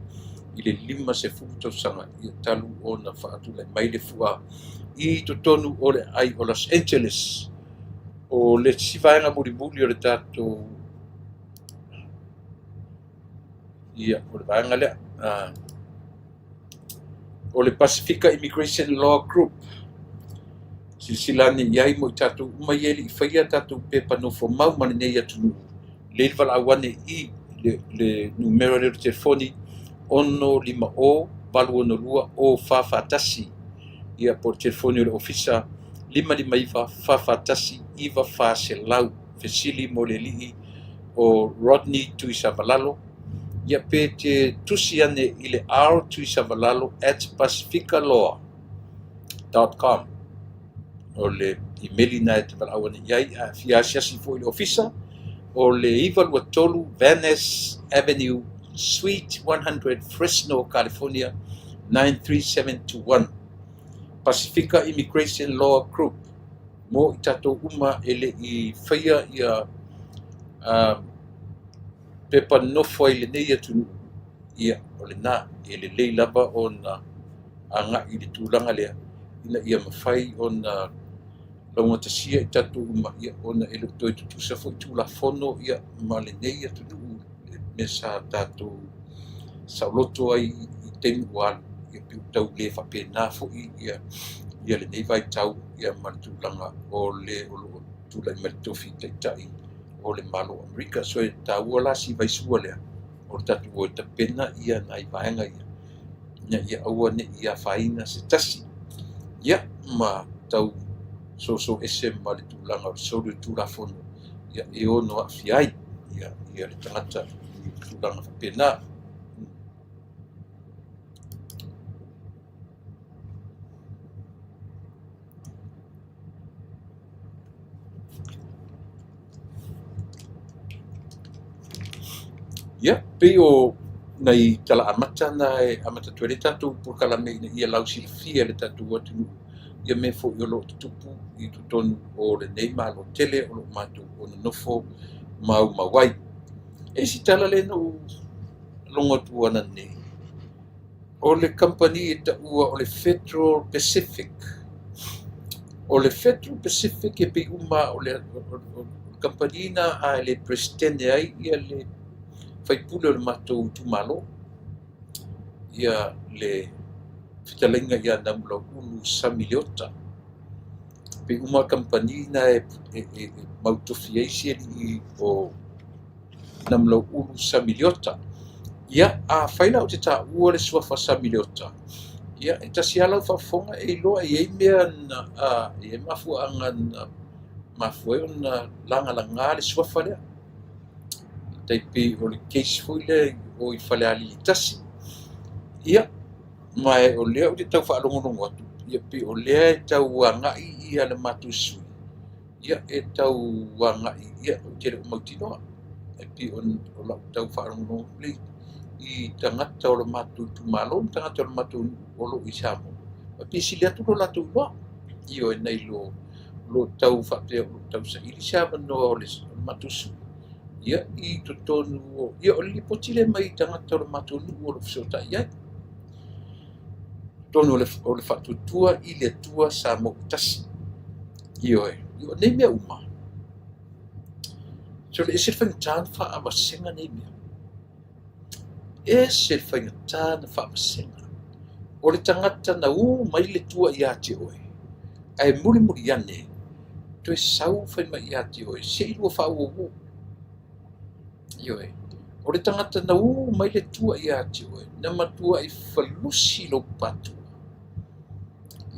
I le lima se fu tausanga ia talu o na faatu le mai le fua I to tonu o le ai o Los Angeles o le sivaenga muri o le tato ia o le vaenga le o le Pacifica Immigration Law Group silani iai mo I tatou umaieli I whaia tatou pepa no fo mau mani nei atu le vala awane I le numero le telefoni ono lima o balu ono lua o fafatasi ia por telefoni o le ofisa lima iva fafatasi iva fa se lau fesili mo le lii o Rodney Tuisavalalo ia pe te tusi ane I le R Tuisavalalo @pacificalaw.com o le emaili na e te valaua iai a fiasiasi fo I le ofisa o le iva lua tolu Van Ness Avenue Suite 100 Fresno, California 93721 Pacifica Immigration Law Group mo I tatou uma ele I whaia ia pepa nofo I le nei atu ia o le nā ele lei lava o na anga I le tūlanga lea ina ia mawhai o na launga tasia I tatou uma ia o na ele toi tutusa fo I tūlafono ia ma le nei atu me sa tatou sauloto ai I temu wālu ia piu tau le whapena fo ia le nei vai tau ia maritulanga o le olo tula I maritofi taitai o le malo Amerika so e tāua la si vai sua lea o tatu o ta pena ia nai vaenga ia ia aua ne ia faina se tasi ia ma tau so ese maritulanga o so le tulafono ia e ono afiai ia le tangata I tulanga whapena ia pe o nei tala amata na e amata tuere tatu por kala me ia lau silfia le tatu atu ia me fo I lo tupu I tutonu o le nei malo tele o lo matu o na nofo mau mawai e si tala le no longa tuana nei o le company e ta ua o le Federal Pacific e pe uma o le company na a le presidente ai ia le faipule o le matou tumalo ia le fitalenga ia namula ulu samiliota pe uma company na e mautofi ai sieli o namula ulu samiliota ia a faila o te ta ua le suafa samiliota ia e tasiala whafonga e loa e mea na e mafuanga na mafue na langa le suafa lea taipi o le case fuile o I whale ali tasi ia mai o lea o te tau whaalongonongo atu ia pe o lea e tau wangai ia le matu sui ia e tau wangai ia o tere o mautinoa e pe o lau tau whaalongonongo le I tangata o le matu tumalo tangata o le matu o lo I samo e pe sili atu lo latu loa io e nei lo tau whapea o lo tau sa ili sama no o le matu sui ia I totonu ia o lipotile mai tangata o le matu o lo fisota ia tonu o le whatutua I le tua sa mo tasi io nei mea uma so le ese whantan wha awasenga nei mea ese whantan wha awasenga o le tangata na mai le tua I ate oe ai muri ane to e sau whai mai I ate oe se ilua wha uowo ioe o le tangata na mai le tua I ate oe na matua I whalusi lo patu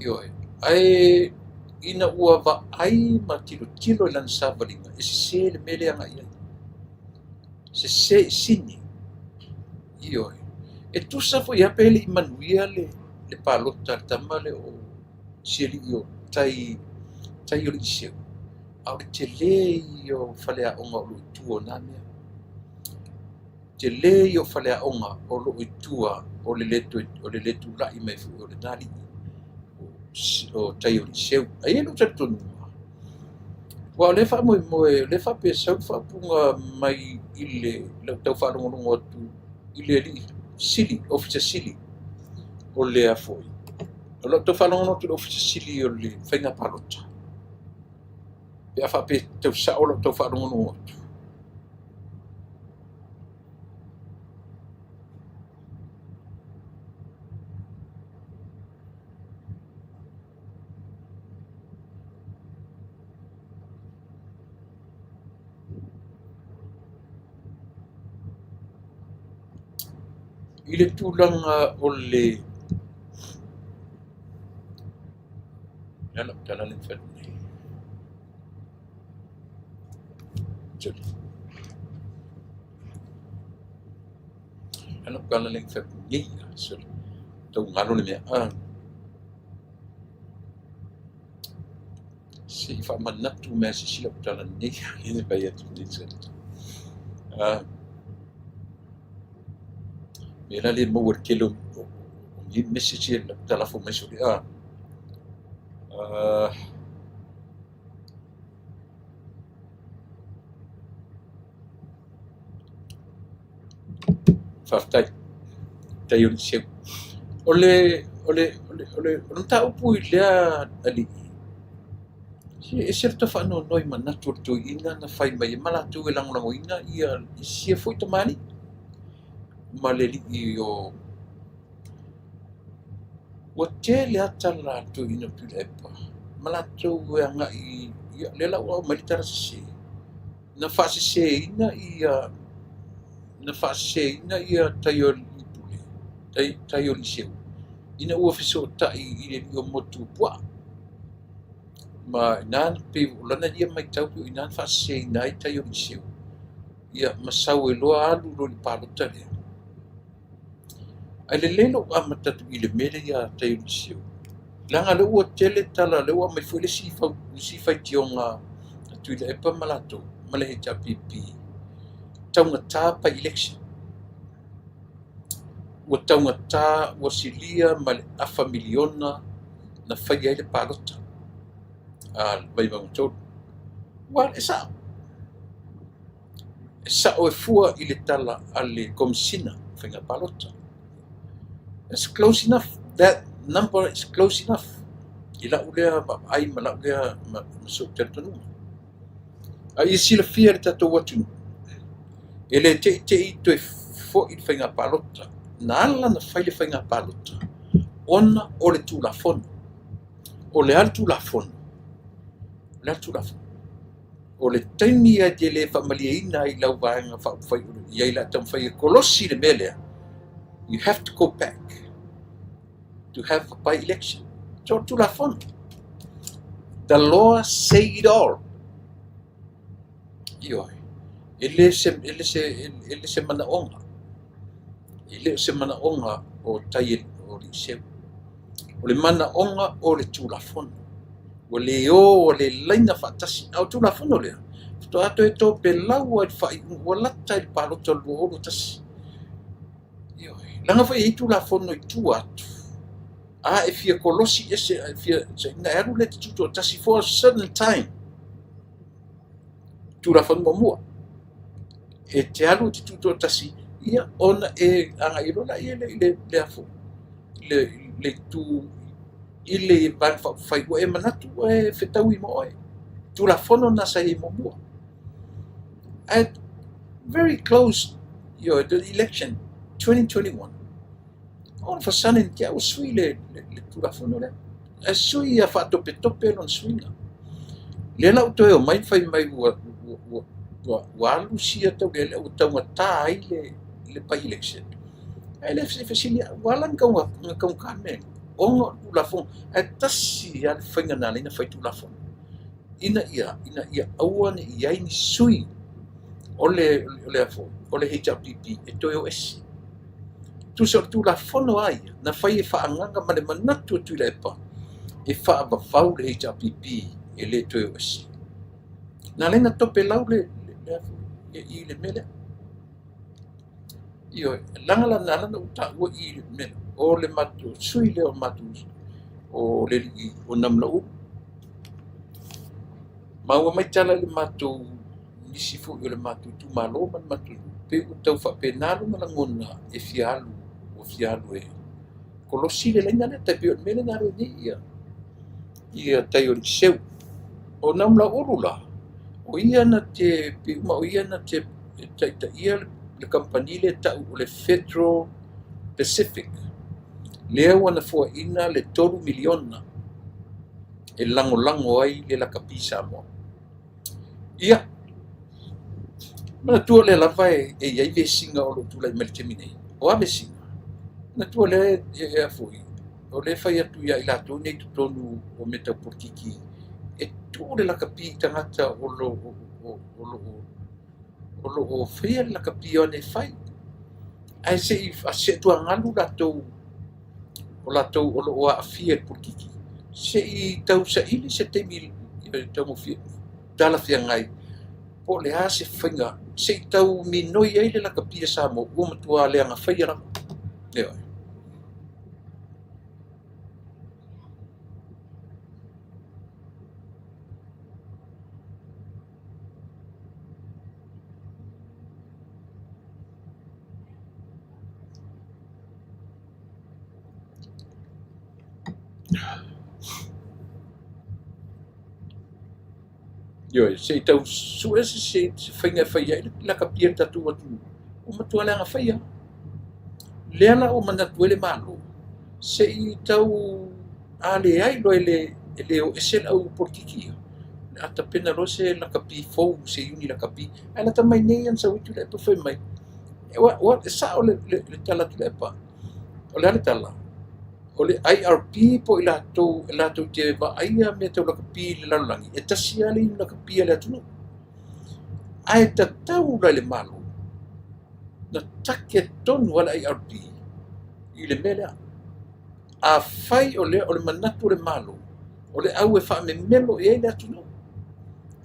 ioe ai ina ua va ai ma tilo lan savalinga e se le mele anga ia se sini Io e tu sa foi ia pele I manuia le palota tama le o sieli io tai o le iseu. Au le te le io fale a onga o lo tuo nane. Te le io fale a onga o lo tua o le letu lai mai fu o le nari. O tai o le iseu. Ai elu te tonu. Wa le fa mo le fa pe sa fa punga mai ile le tau fa longo tu ile li sili officer sili o le a foi. O lo tau fa longo tu officer sili o le fainga palota. Pe fa pe tau sa o lo tau fa longo tu. Ile tulanga o le yana tala le fa Jadi, yana kala le fa ni so tau ngalo le mea si fa manatu me si sila tala ni ni ba ya tu ni so Mela le mo kilo ni message le telefon me so Faftai tai o se ole non ta upu ia ali e certo fa no noi manatu tu ina na fai mai mala tu lang ina ia sia foi tomani maleli io o te le atala tu ina tu lepa mala tu nga I le la o malita se na fa se ina ia na fa se ina ia tayol ipule tayol seu ina ua fiso ta I o motu pua ma nan pe lana ia mai tau ina fa se ina tayol seu ia masau e loa alu lo li palota le ai le lelo amata tu ile mele ia tayol seu langa le ua tele tala le ua mai fule si fa tionga tu ile e pa malato male he pipi taunga tā pa election. Ua taunga tā ua silia ma le afa miliona na whai ai le palota. Vai mautau. Wa e sa. E sa o e fua I le tala a le komisina whainga palota. It's close enough. That number is close enough. I la ulea ai ma la ulea ma so tertonu. Ai sila fia le tato watu. Ele te I toe fo I whainga palota. Na ala na whaile whainga palota. Ona o le tūlafona. O le al tūlafona. Le al tūlafona. O le taimi a te le whamalia ina I lau vaenga whai I la tam whai kolosi le melea. You have to go back to have a by-election. So tūlafona. The law say it all. Ioi. Ele se mana onga. Ele se mana onga o tai o li seu. O le mana onga o le tūlafona. O le laina whaatasi. Au tūlafona lea. To ato e tō pe lau ai whai ua lata I palota luoro tasi. Langa whai I tūlafona I tū atu. E fia kolosi ese, fia na eru le te tuto tasi for a certain time. Tūlafona mamua. E te alu te tuto tasi ia ona e anga irola ia le afo le tu ile ban fai wa e manatu e fetau I mo e tu la fono na sa I mo bua at very close the election 2021 on for sudden kia o sui le tu la fono le e sui a fa tope non suina le la to e mai fai mai walu sia tau gele o tau ngata ai le pa election. Ai le fesilia walan kau kame. Ongo la fon e tasi al whainga nā leina whai tu la fon. Ina ia aua ni ia ni sui o le afo, o le HRPP e toi o esi. tu so tu la fono ai na fai e whaanganga ma le manatu tu le pa e whaavavau le HRPP e le toe o esi na lenga tope lau le i le mele io langa la nana uta ua i le mele o le matu sui le o matu o le o namla u ma ua mai tala le matu nisi fu i le matu tu malo man matu pe u tau whapenalu na langona e fialu o fialu e kolosi le lenga le tai pio mele na re ni ia tai o seu o namla urula o ia na te ma o ia na te tai ia le company le tau o le Federal Pacific lea wana fua ina le 3 miliona e lango ai le lakapi Samoa ia mana tua le lava e iai vesinga o lo tula i Meltemine o a vesinga na tua le e afui o le fai atu ia i latou nei tutonu o me tau porkiki e tu le lakapi tangata o lo fai le lakapi o ne fai ai se tua ngalu latou o latou o lo a afia porkiki se i tau sa ili se te mil tau mo fia tala fia ngai po le a se whainga se i tau minoi ai le lakapi sa mo ua matua le anga whai ara leo Yo, se tau sua se whainga whaia i lakapi e tatu atu o matua le anga whaia leana o manatu ele malo se i tau ale ai lo ele o esel au porkiki ata pena lo se lakapi fou se uni lakapi ana tamai nei an sa witu le po mai wa sa o le tala tu le pa o le tala o le IRP po ila to te va aia me te lakapi le lalangi e tasi ale i lakapi le atu ai ta tau le malo na take tonu ala IRP i le mele a fai o le manatu le malo o le au e wha me melo e le atu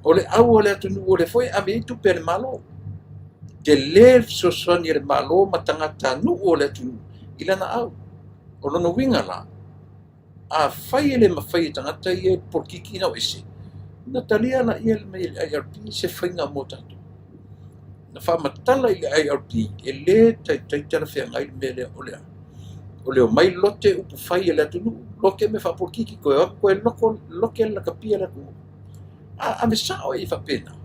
o le au o le atu o le foi a me itu pe le malo te le sosoni le malo matangata nu o le atu i lana au o lono winga la a fai le mawhai tangata i e porkiki na o ese na talia na i le IRP se whainga mo tatu na wha matala i le IRP e le tai tala whea ngai mele o lea o leo mai lote upu whai e le atu loke me wha porkiki koe loke la kapia le atu a me sao e wha pena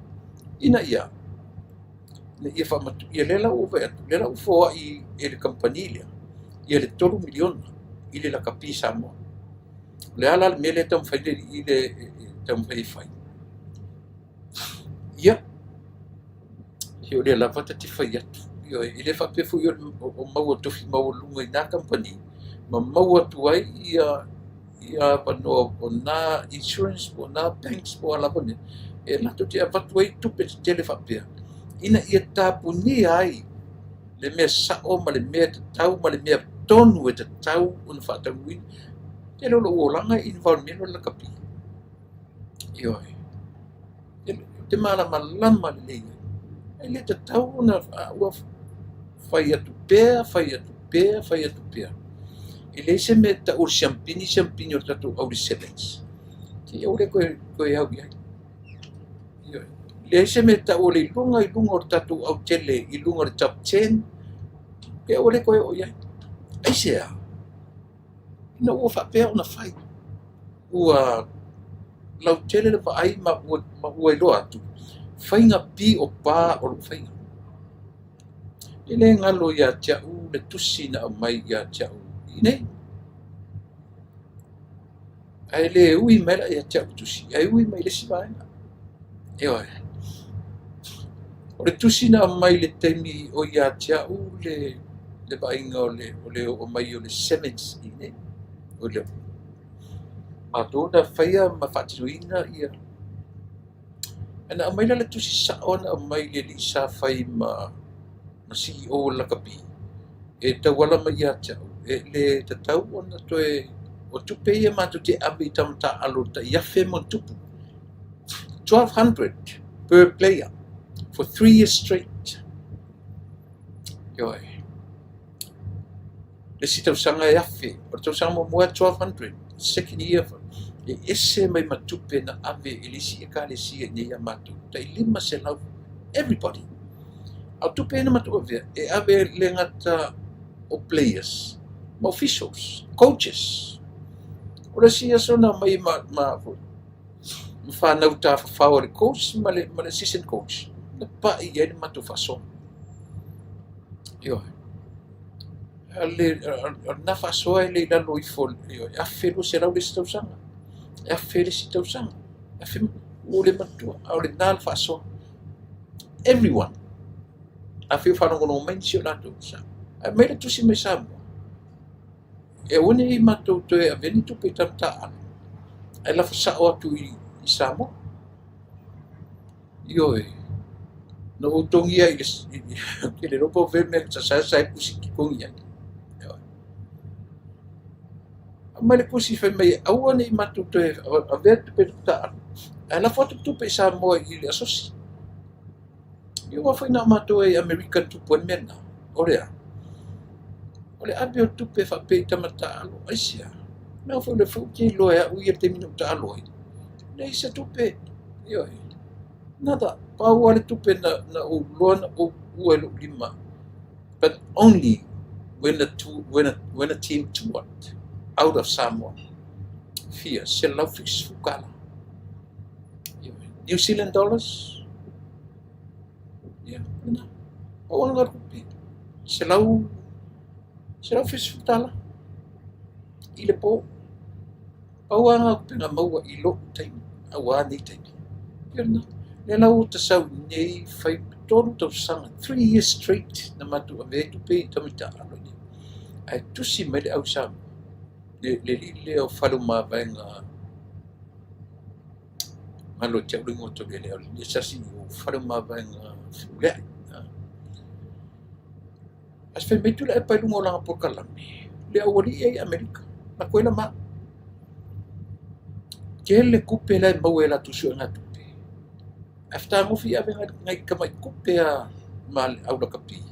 ina ia na ia wha matu ia lela uwe atu lela ufoa i le kampanilea ia le 3 miliona i le la kapi Samoa le ala me le tam whai i le tam whai ia o le lava te whai atu i le whapefu i o maua tofi maua lunga i nā company ma maua tu ai ia panoa o nā insurance o nā banks o ala pone e lato te avatu ai tupe te tele whapea ina ia tāpuni ai le mea sao ma le mea te tau ma le mea tonu e te tau o na whaatau wini te lolo o langa i environmental la kapi ioi te mala malama le leia e le te tau na ua whai atu pēa e le se me ta o champini o tatu au le sevens ki au le koe au iai le se me ta o le lunga o tatu au tele i lunga le top 10 ke au le koe o iai ai sea ina ua whapea o na whai ua lau tele le ai ma ua i loa atu whainga pi o pā o lo whainga i le ngalo ia tiau le tusi na mai ia tiau i nei ai le ui mera ia tiau tusi ai ui mai le sivaenga e oe o le tusi na mai le temi o ia tiau le vainga o le o mai o le sevens i nei o le matona whaia ma whatiruina ia ana mai le tusi sa ona mai le lisa whai ma CEO la kapi e tauala mai ia te au, e le tatau ona toe, o tupe ia mātou te abe I tamata alo ta iafe mo tupu. 1,200 per player for 3 years straight. Yoi. Le si tausanga e afe, o tausanga mo mua 1,200, second year. E ese mai matupe na ave e lisi e ka lisi e nei a mātou, ta I lima se lau, everybody. Au tupe na matua vea, e ave le ngata o players, ma officials, coaches. O le si asona mai whanau ta whawha le coach, ma le assistant coach. Na pa I ene matu whaso. Io. Na whasoa e le lalo I fol. Io. A whelo se rau le sitausanga. A whele sitausanga. A whele o le matua. A le nal whasoa. Everyone. A whele whanongono main si o lato. A meira tusi me Samoa. E one I matou toe a veni tupe tamta anu. E la whasao atu I Samoa. Io e. No utongi ai ke le ropo veme sa sai kusi ki kongi ai. Mai le kusi fe mai aua nei matou toe a vea tupe tamta anu. E la foto tupe Samoa I le asosi. Io wa foi na matou e American tupu mena. Orea. O le abe o tupe whapei tamata alo aisia. Nau fo le fu ki loe a ui e te minu ta aloi. Nei se tupe. Ioi. Nada. Pau ale tupe na o loana o ua lo lima. But only when a team to what? Out of Samoa. Fia. Se lau fix fukala. New Zealand dollars. Yeah. O anga rupi. Se lau fis futala. I le po. Pauanga pinga maua I lo taimi. Awa ni taimi. Pena. Le lau ta sau nei fai tonu tau sanga. 3 years straight na matu a vetu pe tamita alo ni. Ai tusi mai le au sam. Le au falu ma vaenga. Malo te au ringo to le au. Le sasi o falu ma vaenga. Fulea. As fe metu la e pai lungo langa por kalami. Le awari e Amerika. Na koe na ma. Ke le kupe la e mau e la tusu e ngā tupe. Afta mufi ave ngai kamai kupe a ma au la kapi.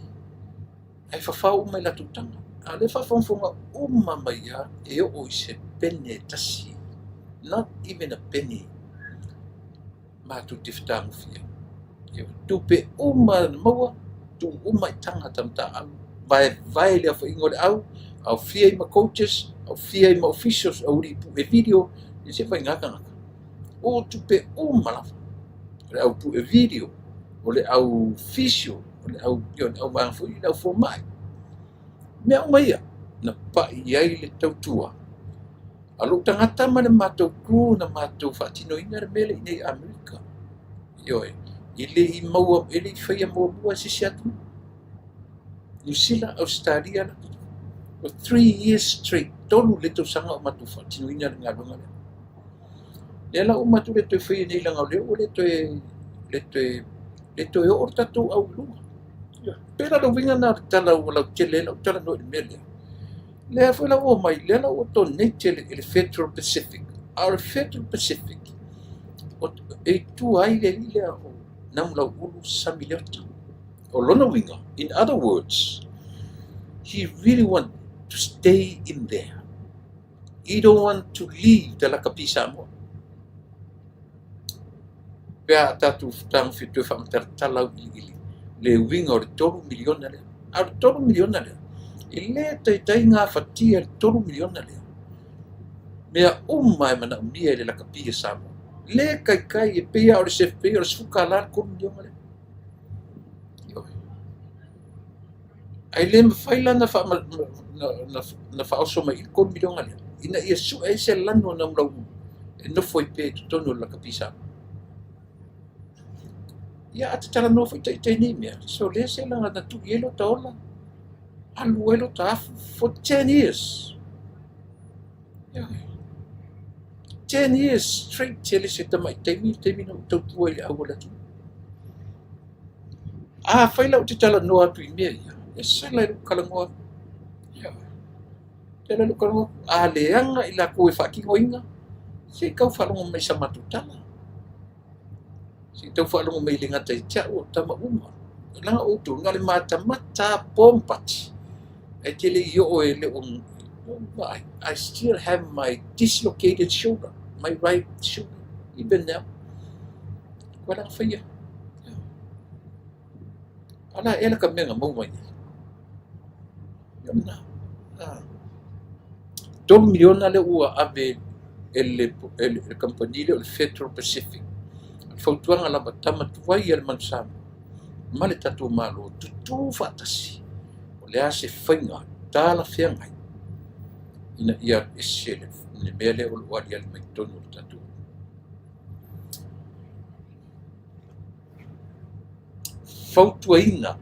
Ai whawhau mai la tutanga. A le whawhawhonga uma mai a e o I se pene tasi. Not even a penny. Ma tu tifta mufi a. Tupe uma maua. Tu uma I tanga tamta alu. Vai le fa ingol au fia ma coaches au fia ma officials au ri pu e video e se vai ngaka o tupe o mala au pu e video o le au official o le au au ma fu I au for mai me au mai na pa I ai le tautua alu tangata ma le matou crew na matou fatino ina le mele nei Amerika yoi ile I maua ele fai mo bua se siatu New Zealand, Australia, for 3 years straight, tolu le tau sanga o matu whatinu ina ngā runga le. Le la o matu le toi whai nei langa o leo, le toi o tatou au lunga. Pera lo winga nā tala o lau te le lau tala no I mele. Le a whai la o mai, le la o to nei te le Federal Pacific. Our Federal Pacific, e tu ai le le o nam lau ulu samiliota. O lona winga. In other words, he really wants to stay in there. He don't want to leave the Lakapi Samoa. Pea tatu tang fitu whamtar talau ili. Le winga o le toru miliona lea. A le toru miliona lea. I le tai ngā whatia le toru miliona lea. Mea umai mana umia le Lakapi Samoa. Le kai e pea o le sefpea o le sukalar koru miliona lea. Ai le mawhaila na whaoso mai I kon milionga lea. Ina ia su e se lano na mlau e nofo I pe tutono la kapisa. Ia ata tala nofo I tai ni mea. So le se langa na tu yelo taola. Alu elo ta for 10 years. 10 years straight tele se tamai temi na utautua I le awala tu. Whaila o te tala no atu I mea ia. E sala I kalangoa Tela lu kau aleanga ila koe whakingoinga. Si kau whalongo mai sa matutala. Si tau whalongo mai linga tai tia o tama uma. Langa o tu ngale mata pompati. E tele yo o ele I still have my dislocated shoulder, my right shoulder, even now. Walang whaya. Ala ela ka menga mau mai. Yun na. 2 miliona le ua ave ele campanile o le Federal Pacific. Fautuanga la batama tuai el mansama. Male tatu malo tutu fatasi. O le ase whainga tala whiangai. Ina ia esele le mele o wali al mai tonu tatu. Fautuaina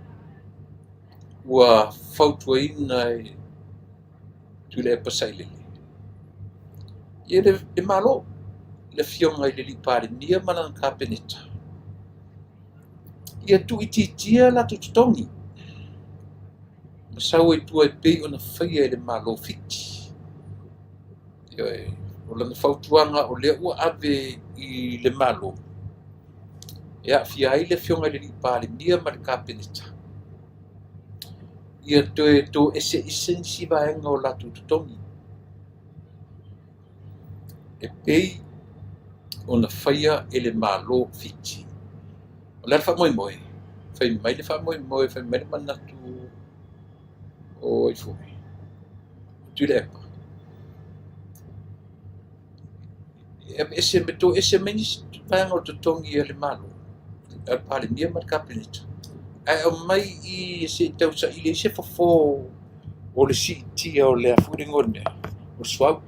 ua fautuaina tule pasai lele. Ia le malo le fionga i le lipare nia malang kapeneta. Ia tu ititia la tutongi. Masau e tua e pei ona whaia le malo fiti. Ia o lana fautuanga o lea ua ave i le malo. Ia fia ai le fionga i le lipare nia malang kapeneta. Ia to ese isensi vaenga o la tutongi. E pei ona whaia e le malo fiti. O lea wha moi moi. Whai mai le wha moi moi, whai mai le manatu o i fumi. Tu le epa. Ese meni vaenga o tutongi e le malo. E pale nia ma kapeneta. Ai o mai i se tau sa i le se fofo o le si tia o le afuringone o swau.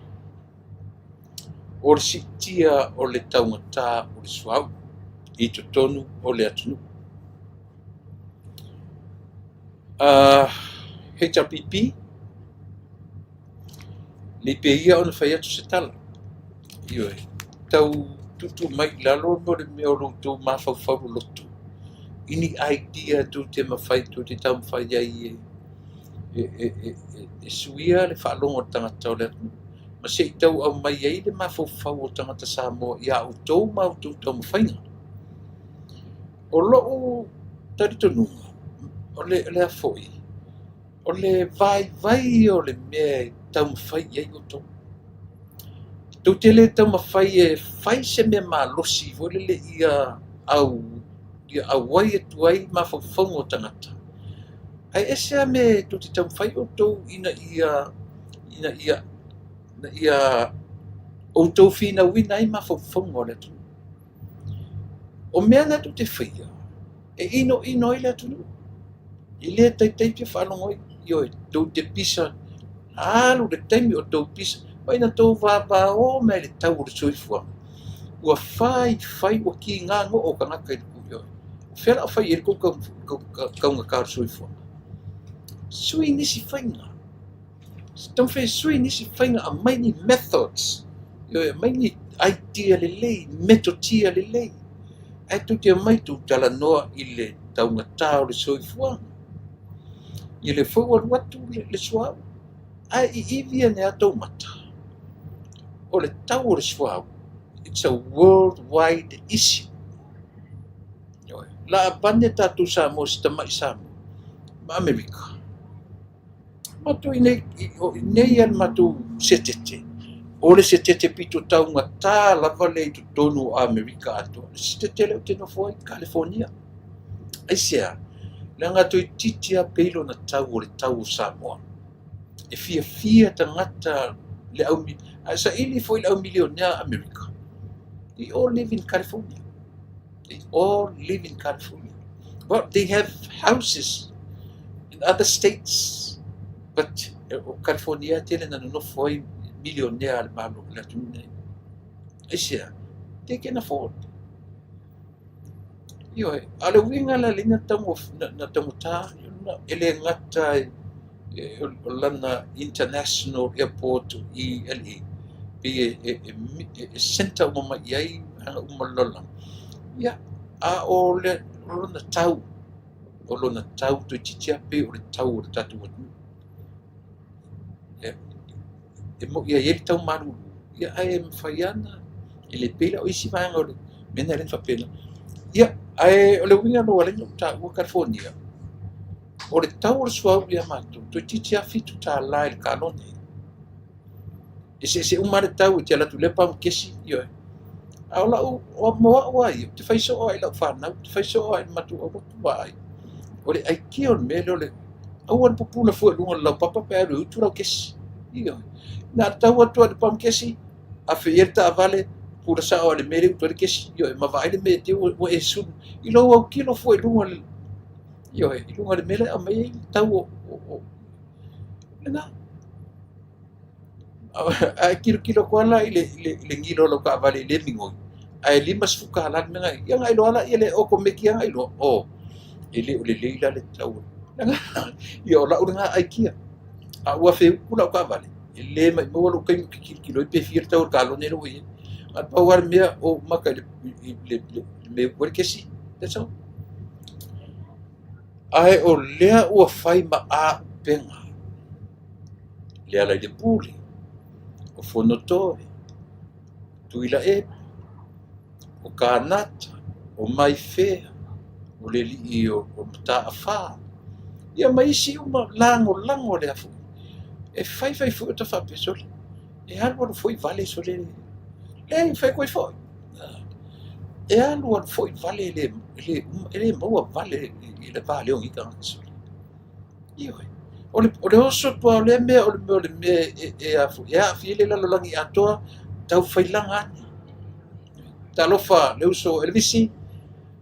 O le si tia o le taungata o le swau i totonu o le atunu. HRPP li pe ia ona whai atu se tala. Ioi, tau tutu mai lalo no le mea o loutou mawhauwhau lotu. Ini idea tu te mawhai tu te tau mawhai ai e suia le whaalongo tangata o le atunu. Ma se i tau au mai ai le mawhauwhau o tangata Samoa i a utou mautou tau mawhainga. O loo taritonunga, o le afoi, o le vai o le mea tau mawhai ai o tau. Tau te le tau mawhai e whai se mea malosi, vo le ia wai e tuai mawhauwhau o tangata. Ai ese a me tu te tau mawhai o tau ina ia o tau whina wina ai mawhauwhau o le tunu. O mea na tu te whaia, e ino i le atunu. I le tai te whanongoi, i tau te pisa, alu le taimi o tau pisa, mai na tau vava o mea le tau o le soifua. Ua whai ua ki ngango o ka ngaka i le kuioi. Whera a whai e le kaunga kāru soifua. Sui nisi whainga. Tau whai sui nisi whainga a mai ni methods. Mai ni idea le lei, metotia le lei. Ai tu te mai tu tala noa i le taungata o le soifua. I le whauar watu le suau. Ai i ivia ne atau mata. O le tau o le suau. It's a worldwide issue. La abane tatu Samoa si tamai Samoa. Ma Amerika. Matu i nei al matu setete. O le setete pito taungata lava le tu tonu a Amerika ato. Setete leo te nofo i California. Ai sea. Langa to i titia peilo na tau o le tau Samoa. E fia tangata le au mi. Sa ili foi le au milionea Amerika. They all live in California. They all live in California. Well, they have houses in other states. But California tele na no foi millionaire al malo la tune. Asia, they can afford. Yo, ale winga la linga tamu na tamuta ele ngata lana International Airport i LA. Be a center mama yai umalola. Ya, a ole lona tau to chicha pe o tau o tatu. e mo ia ele tau maru ia ai mafaiana e le pela o isi vaega o le mena le faapena ia ae o le uiga lo alaiga o taʻua California o le tau o le suau ia matou toe titi afitu tālā i le kalone e seʻeseʻu ma le tau e te alatu le pamakesi ia a o laʻu o moaʻo ai te faisoo ai laʻu fanau te faisoo ai le matuʻaulotu ai o le aikia o le mea lea o le aua le pupula fualuga le laupapa pe alu utu lau kesi ia na tau atu a le pamakesi afeia le taʻavale pulasaʻo a le mea leu le kesi ia e mavaai le mea teu ua e sulu i lou au kilo fualuga le ia i luga le mea le amai ai tau o lenā ae kilokilo koala i le gilo lau kaavale i le migoi ae 5 fukalali megai ia gai loala ia le oko meki agai loa o e lē o lelei la le tau ia o laʻu le gaaikia a ua feupu laʻu kaavale e lē mai maua lou kaimu kilikiloi pefia le tau le kalone lou ia a pau a le mea o maka i le mea ua le kesi that's all ae o lea ua fai ma aʻupega le ala i le pule o fonotoe tuila epe o kanata o maifea o le alii o mataʻafā ia ma isi uma lagolago lea foʻi e faifai foʻi o tafaapesole e alu alu foʻi vale so le i fai koe foʻi e alu alu foʻi vale e lē maua vale i le valeogiga gasole ia o le oso tua o lea mea o le mea e aafia le lalolagi atoa taufailaga ani talofa le uso elvisi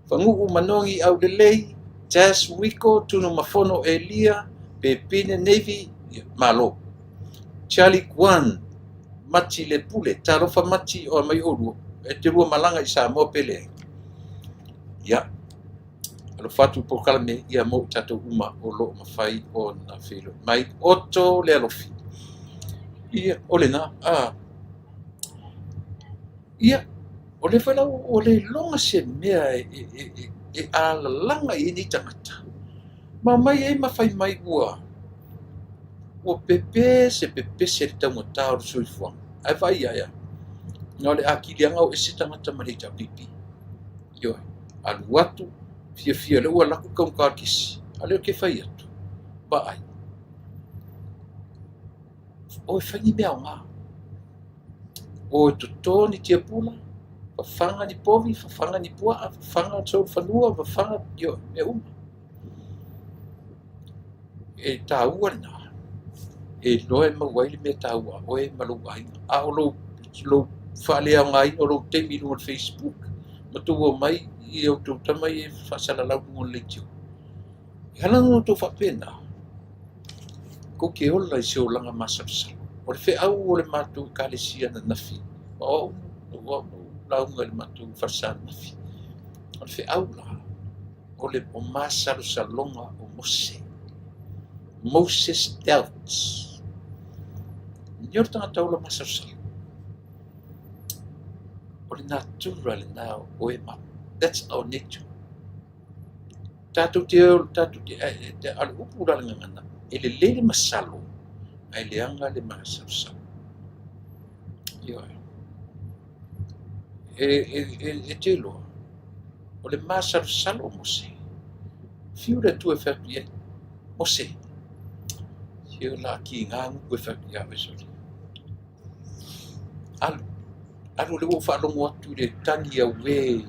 fagu'u manogi aulelei Jazz Wiko tunu mafono Elia pepine Navy malo Charlie Guan mati le pule talofa mati o mai olu e te rua malanga i Samoa pele ia alo fatu po kalame ia mo tatou uma o lo mafai o na felo mai oto le alofi ia o le na ia o le falau o le longa se mea e alalanga i ni tangata ma mai e mafai mai ua pepe se le taumata o le soifuanga ai vai ia nga le akilianga o ese tangata ma le tapipi ia alu atu fia le ua laku kaukakisi a leo ke fai atu ba ai o e whangi mea o ngā o e totoni tia pula fafanga ni povi, fafanga ni pua, fafanga tau whanua, fafanga yo e e tāua nā e loe mawai le mea tāua o e malu ainga a o lo whalea ngai o lo teimi no Facebook ma tu o mai i au tau tamai e whasala lau ngon le tio i halanga no tau whapena ko ke ola i se o langa masapsala o le whi au o le mātou ka le sia na nafi o launga le mātou whasana nafi o le whi au la o le o māsalo salonga o Moses doubts. Nyor tanga taula masapsala o le natural now o e ma that's our nature tatu te al upura le ngana ele le masalo ai le anga le masapsala yo e telo o le masapsala o mose fiu le tu e fa bien mose yo la ki nga ngu e fa ya beso alu le wo fa lo mo tu le tangi ya we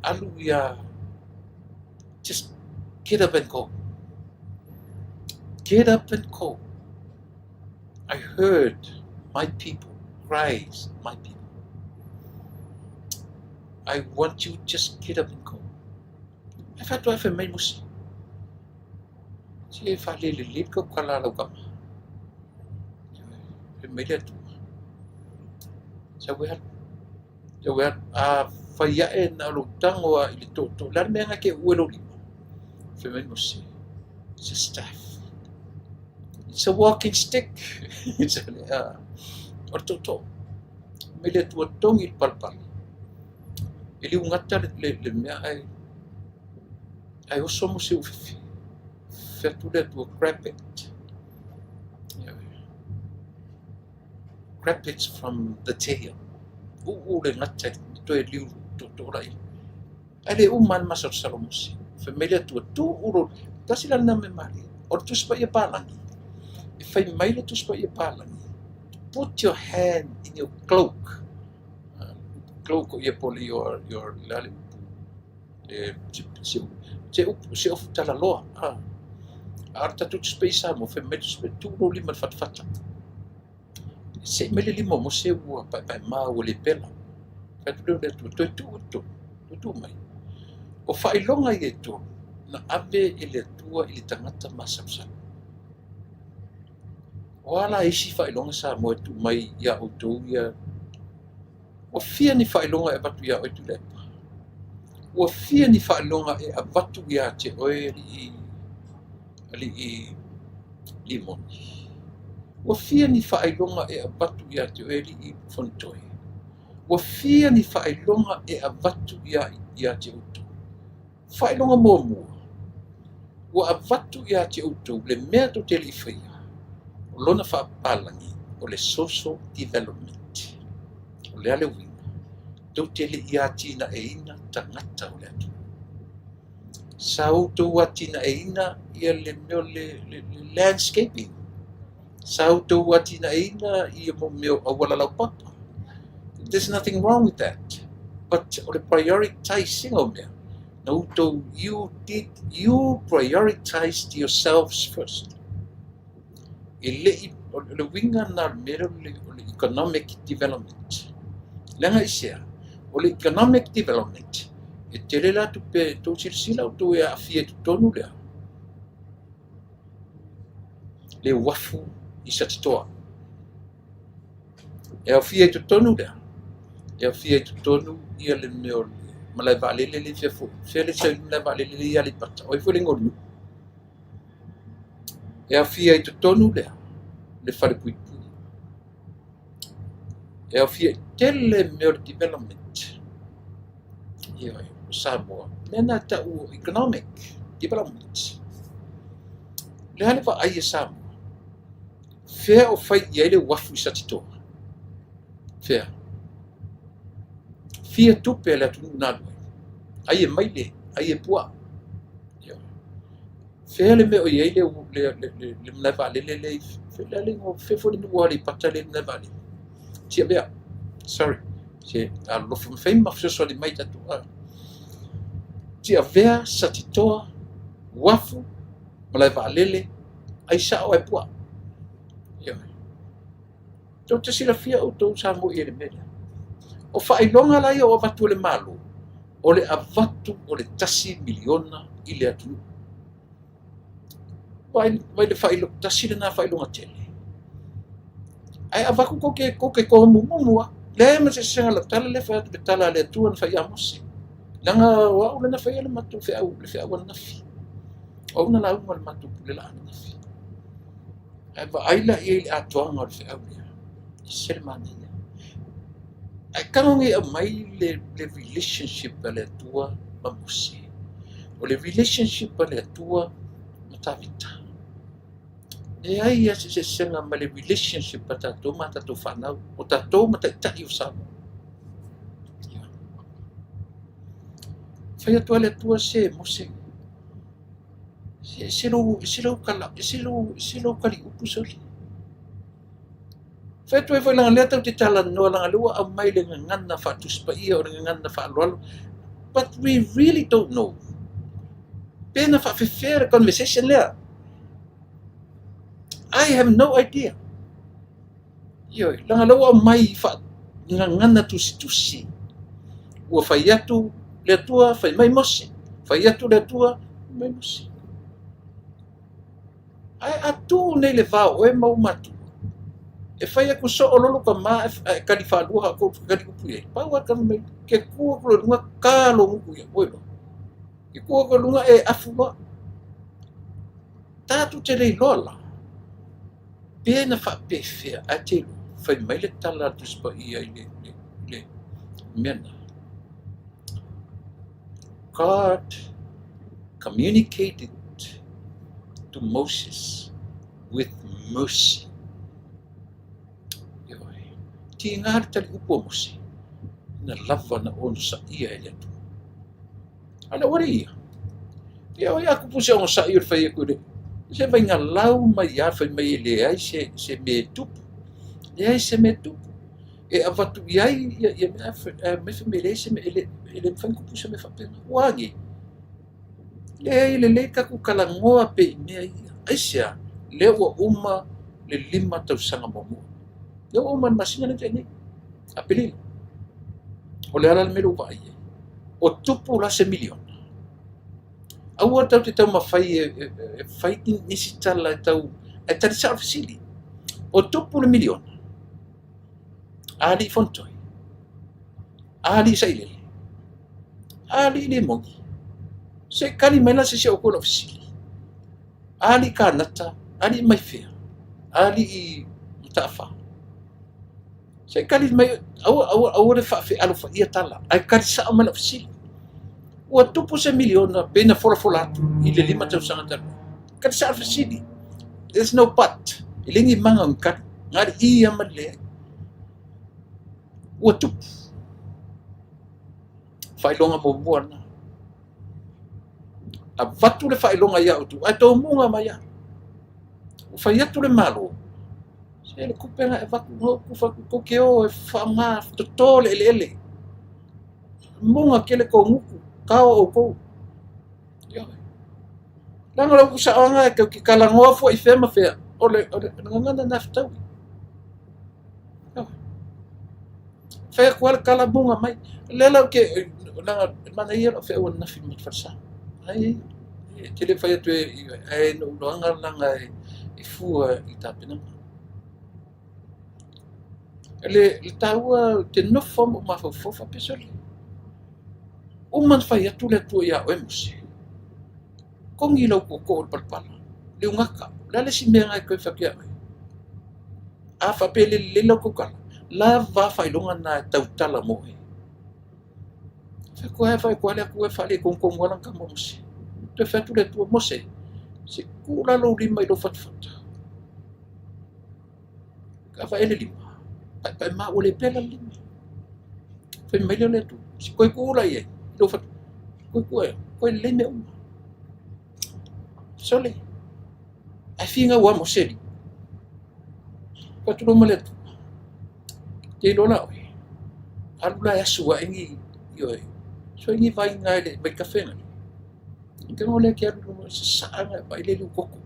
alu ya just get up and go. Get up and go. I heard my people cries, my people. I want you just get up and go. I had to have a main musi. Si fa le ko kala lo kama. Media tu. Sabuhan. Faya na lo tango a ili to la me nga ke uelo lima. Femen musi. It's a staff. It's a walking stick. It's a ortoto. Media tu tongi palpal. Ili ungata le me ai oso musi ufifi. Fetu le tu crap it. grab it from the tail. Le ngata to e liu to rai. Ale man masar salomusi. Familia tu uro tasila na me mali. Or tu spa ia palangi. If I maile tu spa ia palangi. Put your hand in your cloak. Cloak ia poli your lali. Se of tala loa. Arta tu spa isa mo familia spa tu ro lima fatfata. Se mele lima mo se ua pa ma o le pela. Katu le tu mai. O whailonga i e tō, na abe i le tua i le tangata masapsa. O ala isi whailonga sa mo e tu mai ia o tō ia. O fia ni whailonga e watu ia o tu lepa. O fia ni whailonga e a watu ia te oe li limoni. O fia ni whailonga e a watu ia te oe li fontoe. O fia ni whailonga e a watu ia te utu. Whailonga mua. Ua a watu ia te utu le mea to te li whaia. O lona whaapalangi o le social development. O le ale winga. Tau te li ia tina e ina tangata o le atu. Sa utu wa tina e ina ia le meo le landscaping. Sa utu wa tina e ina ia mo meo awalalau papa. There's nothing wrong with that. But o le prioritizing o mea. No, you prioritized yourselves first. Le winga na mero le economic development. Lenga isea, o le economic development, e tele la tu pe tau sirsila o tu e a fie tu tonu lea. Le wafu i satitoa. E a fie tu tonu lea. E a fie tu tonu ia le meo malai valele le fefo fele sai malai valele le ali pata o foi ngolu e a fia i tonu le fale pui e a fia tele meo development ia Samoa mena ta u economic development le hale fa ai Samoa fea o fai ia le wafu satito fea fia tupe le tu nadu ai mai ai pua fea le me o ia le mlava le fea le ngo fefo ni wali patale le vale tia bea sorry se a lo fem ma so di mai tatu tia vea satitoa wafu mlava lele ai sa o pua ia to te sila fia o to sa mo ia le me o whailonga lai o watu le malu, o le avatu o le tasi miliona i le atu. Vai le whailo, tasi le nā whailonga tele. Ai avaku ko mumua, le ma se senga la tala le whaatu pe tala le atua na whai amose. Langa wau le na whai le matu le whai awa nafi. O una la unga le matu le la ana nafi. Ai va aila i le atuanga le whai awa. I sere mana ia. Ai kanongi a mai le relationship le tua mamusi. O le relationship le tua matavita. E ai ia se senga ma le relationship tatou ma tatou whanau. O tatou ma taitaki o Samoa. Whai atua le tua se mose. Se lo kali upu soli. Fetu e foi langa leta te tala no langa lua a mai le ngana fa tu spa ia o le ngana fa lolo. But we really don't know. Pena fa fair conversation lea. I have no idea. Yo, langa lua mai fa ngana tusi. Ua fai atu le tua fai mai mosi. Fai atu le tua mai mosi. Ai atu nei le vao e mau matu. E fai aku so o lolo ka ma e kali whalua ha ko kali upu e. Pau aka me ke kua ko lunga kālo upu e oilo. Ke kua ko lunga e afua. Tātu te rei lola. Pēna wha pewhia a te lo. Fai mai le tala tuspa ia i le mena. God communicated to Moses with mercy. ki ngā tali upo mose. Na lava na ono sa ia e le atu. Ana ore ia. Ia o ia kupu se ongo sa ia whai e kure. Se vai ngā lau mai a whai mai le ai se me tupu. Le ai se me tupu. E avatu iai ia me me le se me ele whai kupu se me whapena. Wangi. Le ai le kaku kalangoa pe mea ia. Aisia, le ua uma le 5 tausanga momu. Le ua uma masinga na tēnei. A pelila. O le ala le melo vai. O tupu la se miliona. Aua tau te tau mawhai e whai nisi tala e tau e tari sa fasili. O tupu le miliona. Ali fontoi. Ali sailele. Ali le mongi. Se kali mai la se o kono fasili. Ali kanata, ali mai fea. Ali I mtafa. Se kali mai au le fa fe alo fa ia tala. Ai kali sa mana fasili. Ua tupu se miliona pena fola I le 5 tausanga taru. Kali sa fasili. There's no but. Ilingi manga ngkari. Ngari ia male. Ua tupu. Whailonga mo buana. A vatu le whailonga ia utu. Ai tau munga mai ia. Whai atu le malo. Se le kupenga e vaku hoku whaku kokeo e whaama totole ele. Munga kele ko nguku. Kao o kou. Langa lau kusaanga e kau ki kalangoa fua I whema whea. Ole ngangana naftau. Whea kuala kala munga mai. Lelau ke mana ia lo whea ua nafi matwasa. Ai, te le whai atu e no uloanga langa e fua I tāpenanga. Le taua te nofa mo mawhawhawha pesole. Uman whai atu le tua ia o emose. Kongi lau koko o palpala. Le ungaka. Lale si mea ngai koe whakia mai. A whapele le lau kokala. La va whailonga na tautala moe. Whakua whai kua lea kua whale kongkong walang ka mose. Te whatu le tua mose. Se kura lau 5 I lo fatfata. Ka whaele 5. Pai maa ole pela 5. Whai maile le tu. Si koe kura ie. Lo fatu. Koe le me uma. Sole. Ai finga ua moseri. Koe tu loma le tu. Te ilona oi. Alula e asua ingi ioe. So ingi vai ngai le mai kawhenga. Ika ngole ki alu loma sa saanga vai le lu koko.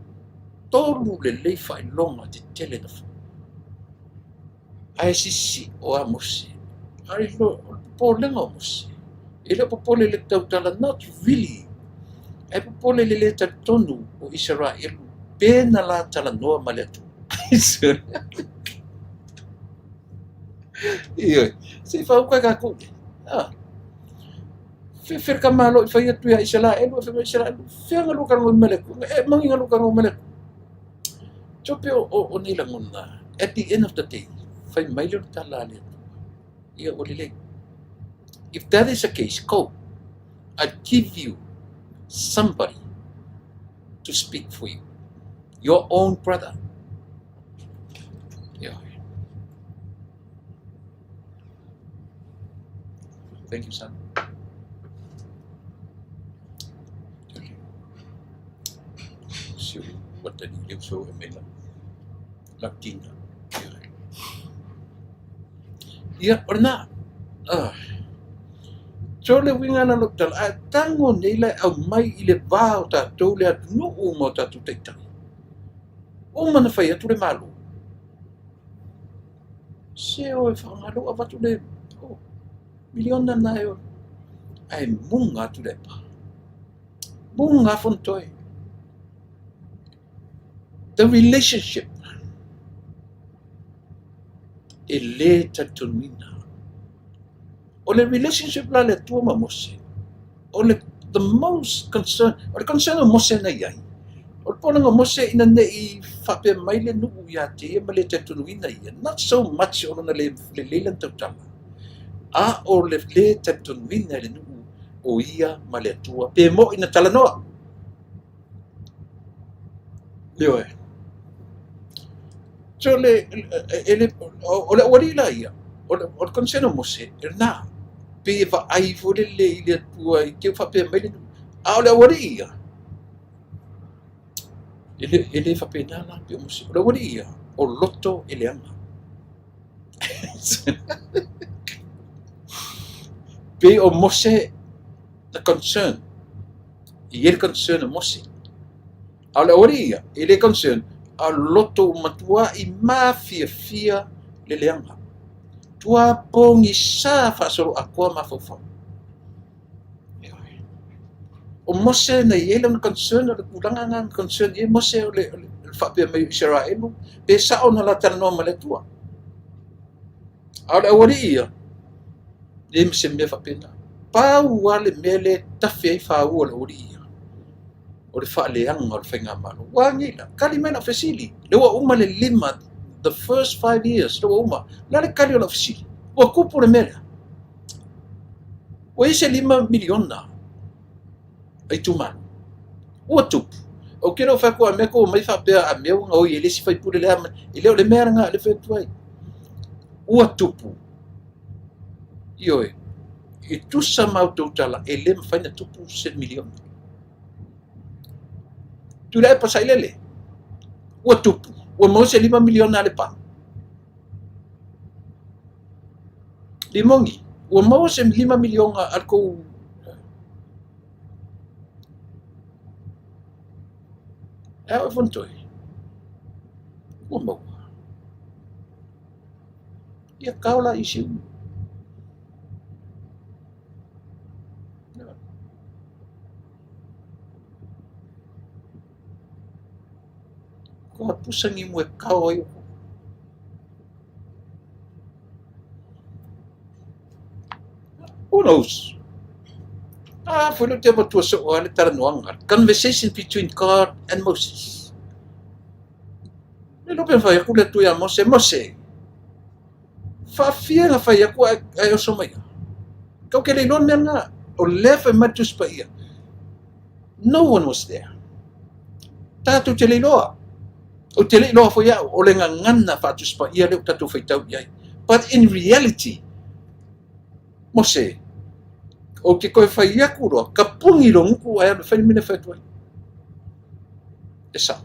Tolu le lei whai longa te tele na fu. Ai sisi o a mose. Ai lo po lenga o mose. Ila popole le tautala not really. Ai popole le tonu o Israel. Pena la tala noa maletu. Iyo. Si fa uka ka ku. Ah. Fer ka malo fa yetu ya Israel, fa Israel. Fer ngalu ka ngol maleku. Mangi ngalu ka ngol maleku. Chope o nila ngona. At the end of the day, fa mailo tala le. Iyo olile. If that is the case, go. I give you somebody to speak for you. Your own brother. Yeah. Thank you, son. So, what did you live so amazing? Latina. Yeah, or not? So le winga na loktal a tango nila au mai I le vao tātou le atu no o mo tātou teitai. O mana whai atu le malo. Se o e whangaro a watu le miliona na e o. Ai munga atu le pa. Munga fontoi. The relationship. E le tatuina. O le relationship la le tua ma mose. O le the most concern, o le concern o mose na iai. O le ponanga mose ina ne I whape mai le nuu ia te ia ma le tatunuina ia. Not so much o lana le leilan tautala. A o le tatunuina le nuu o ia ma le tua. Pe mo ina talanoa. Leo e. So o le wari la ia. o concern o Mose, na, pe va ai fo le ile tua I ke fa pe mai le, a le wari ia. Ele fa pe na la pe o Mose, le wari ia, o loto ele anga. Pe o Mose, the concern, I concern o Mose. A le wari ia, ele concern, a loto matua I mafia le leanga. Tua pongi sa fa solo akua mafofo. O Mose na yele na concern o kulanga nga concern ye Mose o le fa pe mai Israel pe sa ona la tano male tua. Ala wari ia. Dem se me fa pena. Pa wale mele tafe fa wala wari ia. O le fa le ang o fenga malo. Wangi la kalimena fasili. Le wa uma le lima the first 5 years le wa uma. La le kali o fasili. Wa kupu le mele. Wa ise 5 miliona. Ai tuman. Ua tupu. O kero fa ko me ko mai fa pe a me o ele si fa pule le ile o le mera nga le fe tuai. Ua tupu. Ioe. I tusa mau tala ele mfaina tupu 7 miliona. Tu le pa sai lele. Ua tupu. Ua mo se 5 miliona le pa. Limongi. Ua mo se 5 miliona al ko o fontoi. Ua mau. Ia kaula isi. Ko pusangi mo kau ai. Who knows? Foi no tempo tua so ale taranoanga. Conversation between God and Moses. Nelo pe fai ku le tu ya Mose. Fa fia na fai ku ai o somai. Kau ke le non menga o lefa matus pa ia. No one was there. Tatu te le loa. O te le loa fo ia o le ngana fatus pa ia le tatu fai tau ia. But in reality, Mose, o ke koe whai aku roa, ka pungi ro nguku ai anu whai mine whai tuai. E sa.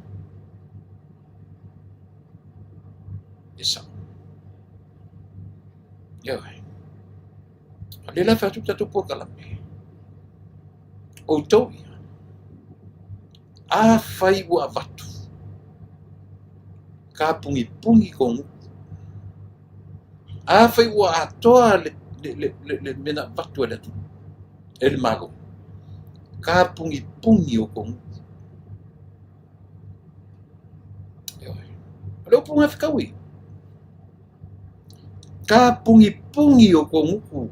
Ia wai. A lela whai atu tatu pua kalame. O tau ia. A whai ua watu. Ka pungi ko nguku. A whai ua atoa le mena watu ele tu. Ele malo. Ka pungi o kongu. Leo punga fikawi. Ka pungi o kongu.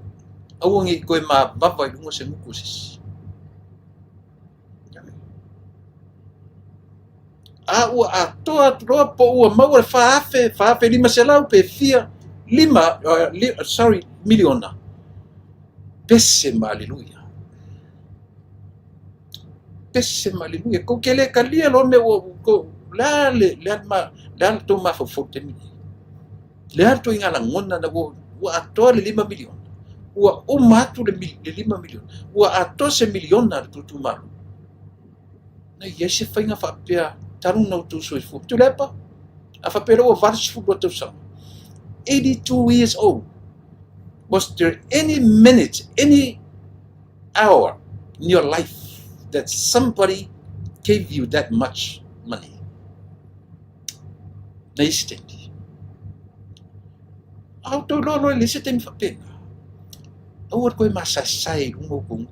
Awangi koe ma baba i lungo se nguku sis. A ua atoa roa po ua maua faafe 5 selau pe fia 5 miliona. Pese ma aleluia. Pese ma aleluia. Ko kele kalia lo me ko la to ma fo temi. Le to inga la ngona na wo atoa le 5 miliona. Ua matu le 5 miliona. Ua atoa se miliona tu malu. Na yese fainga fa pea taru no tu so fu. Tu lepa. Afa pero o vars fu boto sa. 82 years old. Was there any minute, any hour in your life that somebody gave you that much money? Na istendi. Auto lo lisete mi fa pena. Awar koe masasai ungo kung.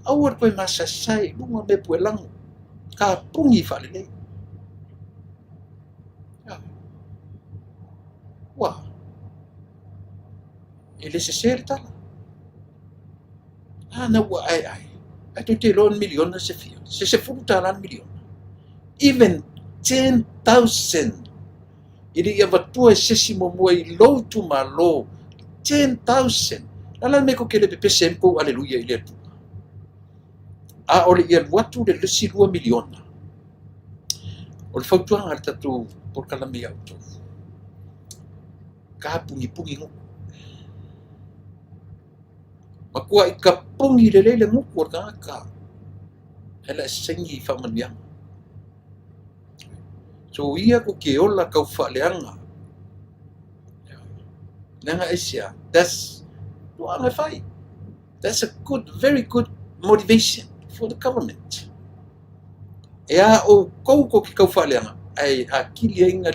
Awar koe masasai ungo me puelang. Ka pungi fa lele. Wah, ele se certa. Na wa ai. Atu te lon million na se fia. Se futa lan million. Even 10,000. Ili ia vatua sesi mo i low to ma low. 10,000. Ala me ko kele pepe sempo, aleluia ile tu. A ole ia watu de lesi 2 million. O le fautuanga le tatou por kalami au tō. Ka pungi nguku. Makua I ka pungi le nguku o tanga ka. Hela sengi whamanianga. So ia ko ke ola kau whaaleanga. Nanga esia. That's a good, very good motivation for the government. Ea o kou ko ki kau whaaleanga. Ai a kili ai nga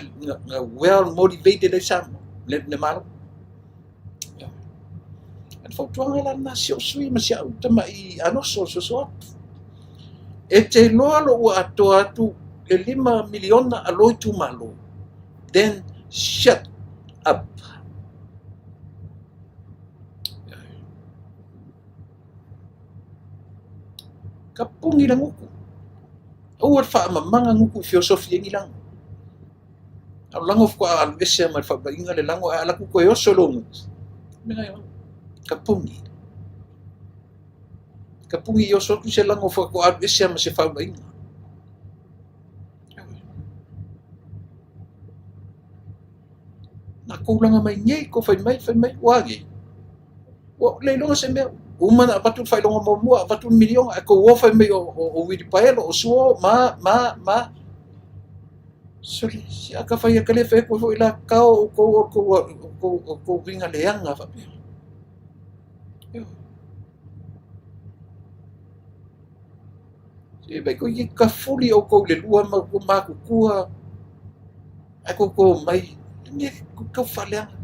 well motivated e samo. Ne maro. An whautuanga la na sio sui ma sia utama I anoso so. E te loa lo ua atu le 5 miliona aloi tu malo. Then shut up. Ka pungi la nguku. O wha mamanga nguku filosofi ngi lang. Au lango kwa alu ese ma fa ba inga le lango ala ku ko yo solo. Mena yo. Ka pungi. Ka pungi yo so ku se lango fa ko alu ese ma se fa ba inga. Na ko langa mai nyei ko fai mai wagi. Wo le longa se me umana batu fai longa mo batu milion ko wo fai mai o widi paelo o suo ma soli si aka fai ka le fe ko ila ko vinga leanga fa pe. Si bai ko I ka fuli o ko le lua ma ku kua ko mai ni ko faleanga.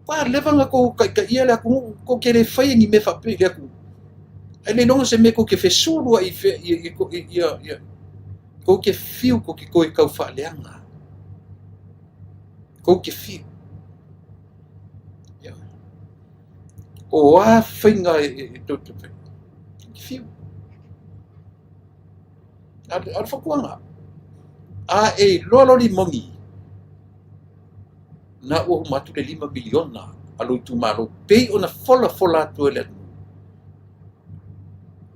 Pa levanga ko ka ia la ko ke le fai ngi me fa pe le ku. Ele non se me ko ke fe sulu I fe ia ko ke fiu ko ke ko ka faleanga. Ko ke fiu. Ya. O a finga to fiu. Al fa kuanga. A e lolo li mongi. Na o matu le 5 miliona alo tu malo pay ona fola toilet.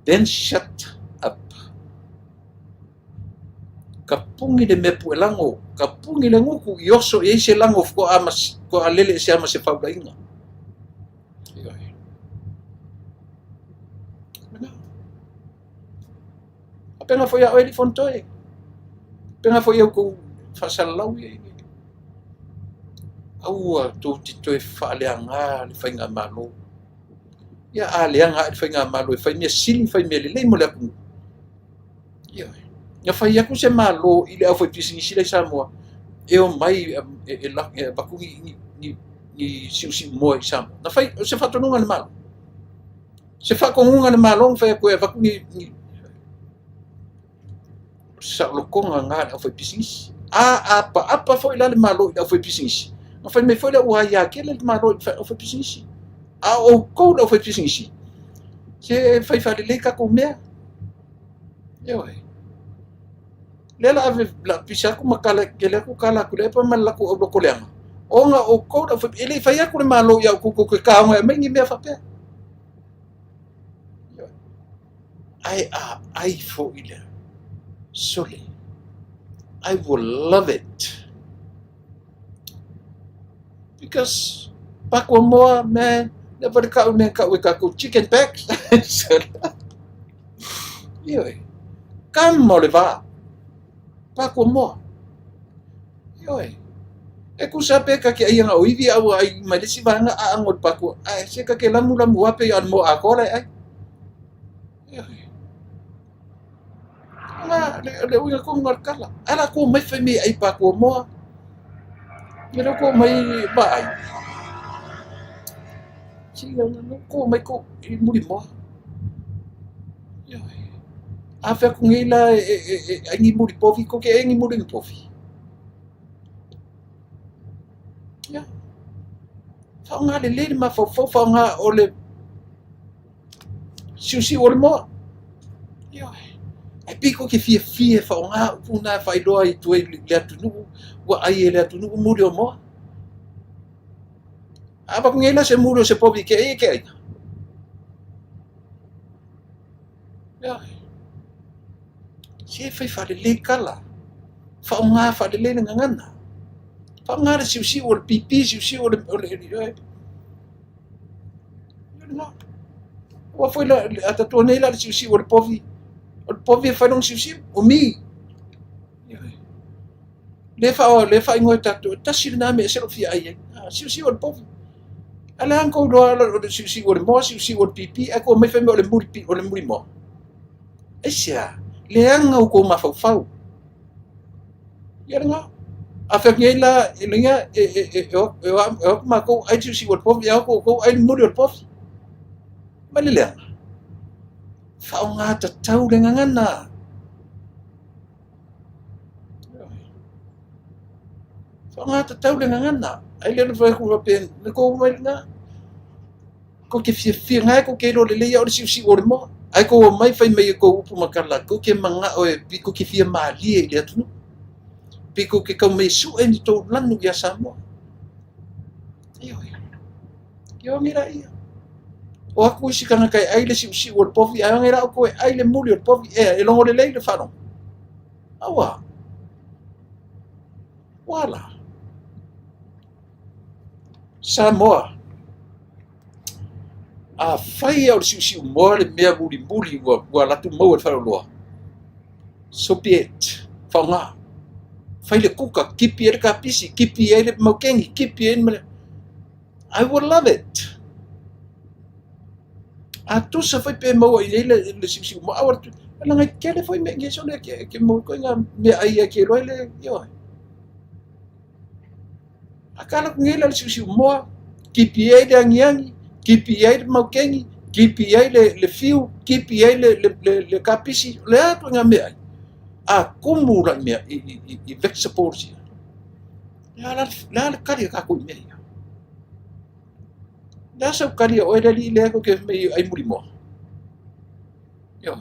Then shut up. Kapungi le mepu elango, kapungi le nguku yoso e se lango ko alele se ama se fabla inga. Apenga foi a ele fontoe. Penga foi eu ko fasalau ye. Au tu te whaaleanga le whainga malo. Ia aleanga le whainga malo e whainga sili whainga le mo le aku. Ia. Ia whai aku se malo I le au whai pisingi sila I Samoa. E o mai e bakungi ni siusi moa I Samoa. Na whai se whatonunga le malo. Se whakongunga le malo whai aku e bakungi sa lokonga ngā le au whai pisingi. Apa whai la le malo I au whai pisingi. Ma fai me foi la ua ia ke le maro o foi pisingi. A o ko o foi pisingi. Se fai fa le ka ko mea. Yo ai. Le la ave la pisa ku makala ke le ku kala ku le pa man la ku o ko le. O nga o ko o foi ele fai ku le malo ia ku ka nga me ngi me fa pe. Yo. I for ile. Sole. I will love it. Because Paco more man never cut me chicken packs. Yoi. Come Oliva. Paco more. Yoi. E ku sape ka ke ia o ivi au ai mai si banga a angot Paco. Ai se ka ke lamu ape an mo akore ai. Yoi. Le uia ko ngarkala. Ala ko mai fe mi ai Paco more. Pero ko may baay. Siya ko may ko muri mo. Yoy. Afa ko ngila ngi muri pofi ko ke ngi muri pofi. Ya. Fa nga le ma fa nga ole. Susi ole mo. Yoy. Ai piko ke fie fa nga una fa do ai tu le tunu wa ai le tunu muri mo. Apa ngela se muro se povi ke ai. Ya. Se fai fa le kala. whaonga whalele na ngangana. Whaonga re siu o le pipi, siu o le Ua foi la atatua nei la le siu o le povi. O le povi e whanong siu o mi. Le wha ingoe tatu, tasi le name e sero fia ai. Siu o le povi. Ala anko loa o le siu o le moa, siu o le pipi, ako mai whaime o le muri moa. Esia, le anga o kou mawhau. Ia nga. A whakingai la, e linga, e o ma kou ai siu o le povi, e o kou ai le muri o le povi. Ma le leanga. Whao ngā tatau le ngangana. Whao ngā tatau le ngangana. Ai le whai kua pen, ne kou mai nga. Ko ke fia ngai ko ke lo le leia o le siu o le moa. Ai ko mai whai mai ko upu makala. Ko ke manga o e ko ke fia maalia i le atunu. Pi ko ke kau mai su e ni tō lanu i a Samoa. Ia ngira ia. O aku isi kanga kai ai le siu o le povi. Ai ngira o koe ai le muri o le povi. E longo le lei le whanong. Awa. Wala. Samoa. A whai au le siu moa le mea muri ua latu mau e whaoloa. Soviet. Whaonga. Whai le kuka. Kipi e le kapisi. Kipi e le maukengi. Kipi e le... I would love it. A tusa whai pe maua i le siu moa. Awar tu. Langa kele whai me ngeso le ke mau koe ngā mea ai ke roi le ioi. A kala ku ngela le siu moa. Kipi e le angiangi. Kipi ai le maukengi, kipi ai le fiu, kipi ai le kapisi, le atu ngā mea ai. A kumu la mea i vegetable sia. La le kari ka kui mea ia. La sau kari o e li le ako ke mei ai muri moa. Yo,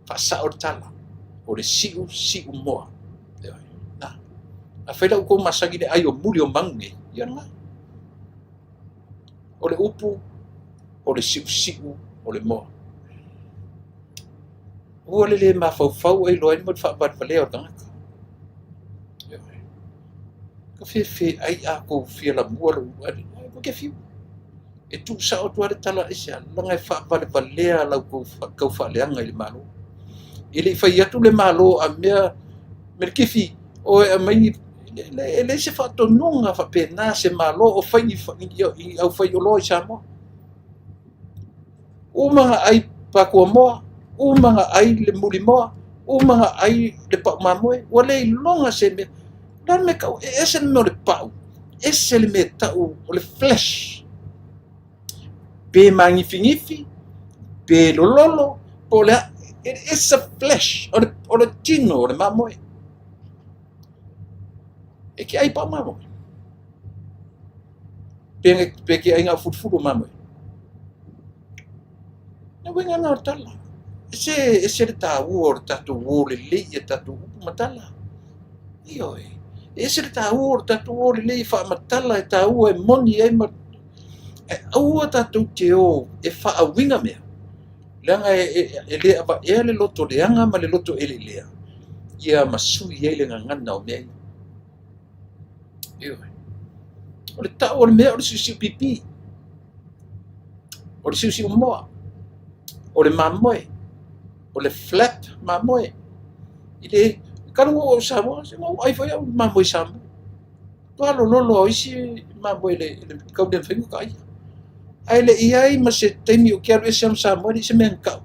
whasa o le tala, o le siu moa. Na, a whaila uko masangi le ai o muri o mangue, ia nga. O le upu, o le siu, o le moa. Ua le mawhau ai loa ni mo te whaapatwalea o tangaka. Ka whi ai a kou whia la mua la uari. Ko ke whiu. E tu sa o tuare tala e sea langa e whaapatwalea lau kou whaaleanga i le malo. I le whai atu le malo a mea me le kiwhi o e mai le se whaatonunga whapena se malo o whai i au whai o loa i Samoa. Umanga ai pakua moa, umanga ai le muri moa, umanga ai le pau mamoe, wale i longa se me, lan me kau, ese le me o le pau, ese le me tau o le flesh. Pe mangifingifi, pe lololo, po le, ese flesh, o le tino, o le mamoe. E ki ai pau mamoe. Pe ki ai ngā futufutu mamoe. Na wenga ngā tala. Ese le tāu o le tatu o le lei e tatu upu matala. Ioi. Ese le tāu o le tatu o le lei wha matala e tāu e moni e ma... E aua tatu te o e wha a winga mea. Leanga e lea ava e le loto leanga ma le loto e le lea. Ia masui e le ngangana o mea. Ioi. O le tāu o le mea o le siu pipi. O le siu moa. O le mamoe, o le flat mamoe. I le, kanungo o Samoa, se ngau ai whai au mamoe Samoa. Tua lolo o isi mamoe le kaunea whengu ka ia. Ai le iai ma se teimi o kia rue siam Samoa ni se mea nkau.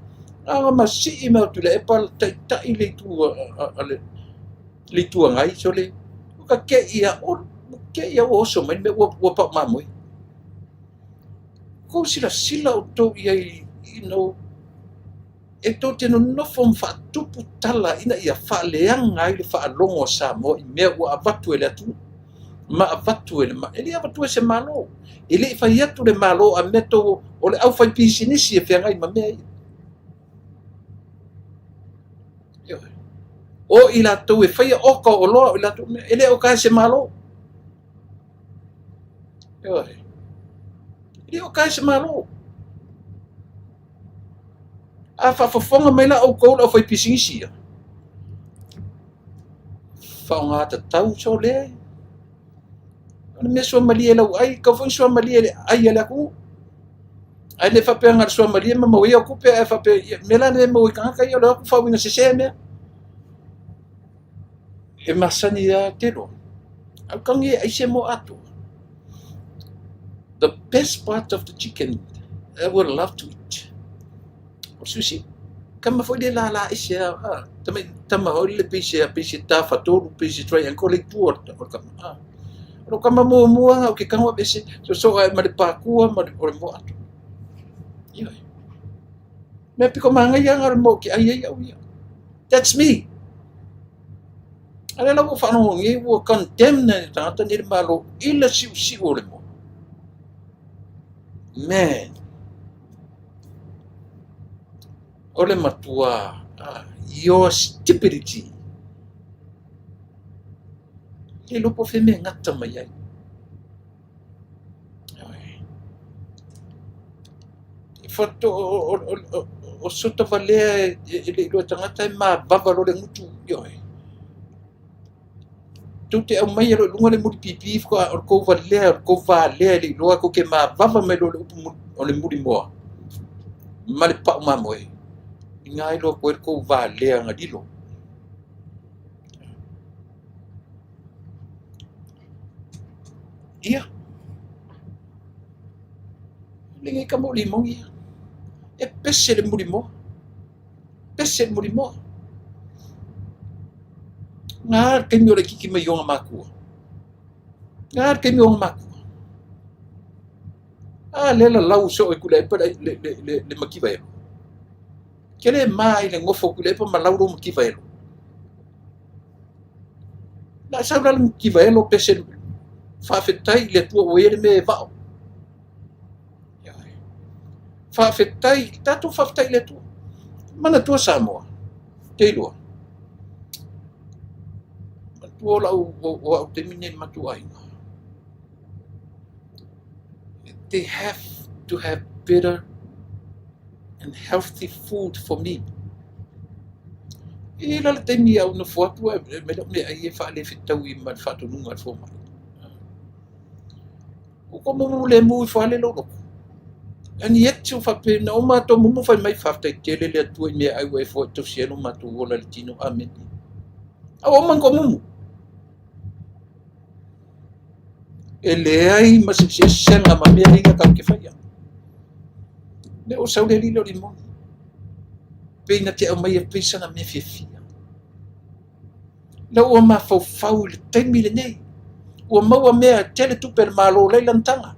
Anga ma si i mea tule e pala tai le tua ngai, so le, uka ke ia o oso mai me ua pau mamoe. Kou sila o tau iai, e tō te no fom whaatupu tala ina ia whaaleanga i le whaalongo Samoa i mea ua avatu e le atu. Ma avatu e le ma. E le avatu e se malo. E le whai atu le malo a meto o le au whai pisinisi e whiangai ma mea i. O i la tau e whai oka o loa i la tau mea. E le o kai se malo. E le o kai se malo. A whawhawhonga mai la au kou la whai pisinisi ia. whaonga tatau so le. Ana me so mali e lau ai, ka foi so mali e ai ala ku. Ai le whapea ngara so mali e mamawia ku pe e whapea, me la ne maui kanga ia lo ku whawinga se mea. E masani a te ro. Au kangi ai se mo atu. The best part of the chicken I would love to eat. O sushi. Kama foi le la ise a. Tama hori le pise ta fatoru, pise triangle tu or kama. Ro kama mua o ke kanga bese so ai ma le pakua ma o mo atu. Ia. Me piko manga ia ngar mo ki ai ia. That's me. Ala la wo fa no ngi wo condemn na tata ni malo ila si o le mo. Man. Ole matua. Your stupidity. Le lupo fe me ngata mai ai. Foto o sota vale le lo tangata ma baba lo le mutu yo. Tutte au mai lo lunga le mutu pipi ko vale le lo ko ke ma baba me lo o le mutu mo. Ma le pa ma mo. Ngai lo ko vale nga dilo. Ia. Lingi ka mo limong ia. E pese le muri mo. Pese le muri mo. Ngar ke mi ole kiki me yonga maku. Ngar ke mi yonga maku. Le la lau so e kule pa le makiva e. Kele mai le ngofo kule pa malau ro makiva e. La sa la makiva e lo pese fa fetai le tua o ele me va. Fa fetai tatu fa fetai le tua. Mana tua Samoa. Te loa. Tua la o te mine matu ai. They have to have better and healthy food for me. E la te mi au na fuatu me ai e fa le fitau I ma fatu nunga fo mai. O ko mo le mu fa le lo. Ani yetu fa pe na o ma to mo fa mai fa te tele le tu me ai we fo to sieno ma tu ola le tino amen. O man ko mu. Ele ai ma se senga ma me ai ka ke fa ya. Le o sau le lilo limo. Pe na te o mai e pesa na me fia. La o ma fau le temi le nei. O maua mea tele tu per malo le lantanga.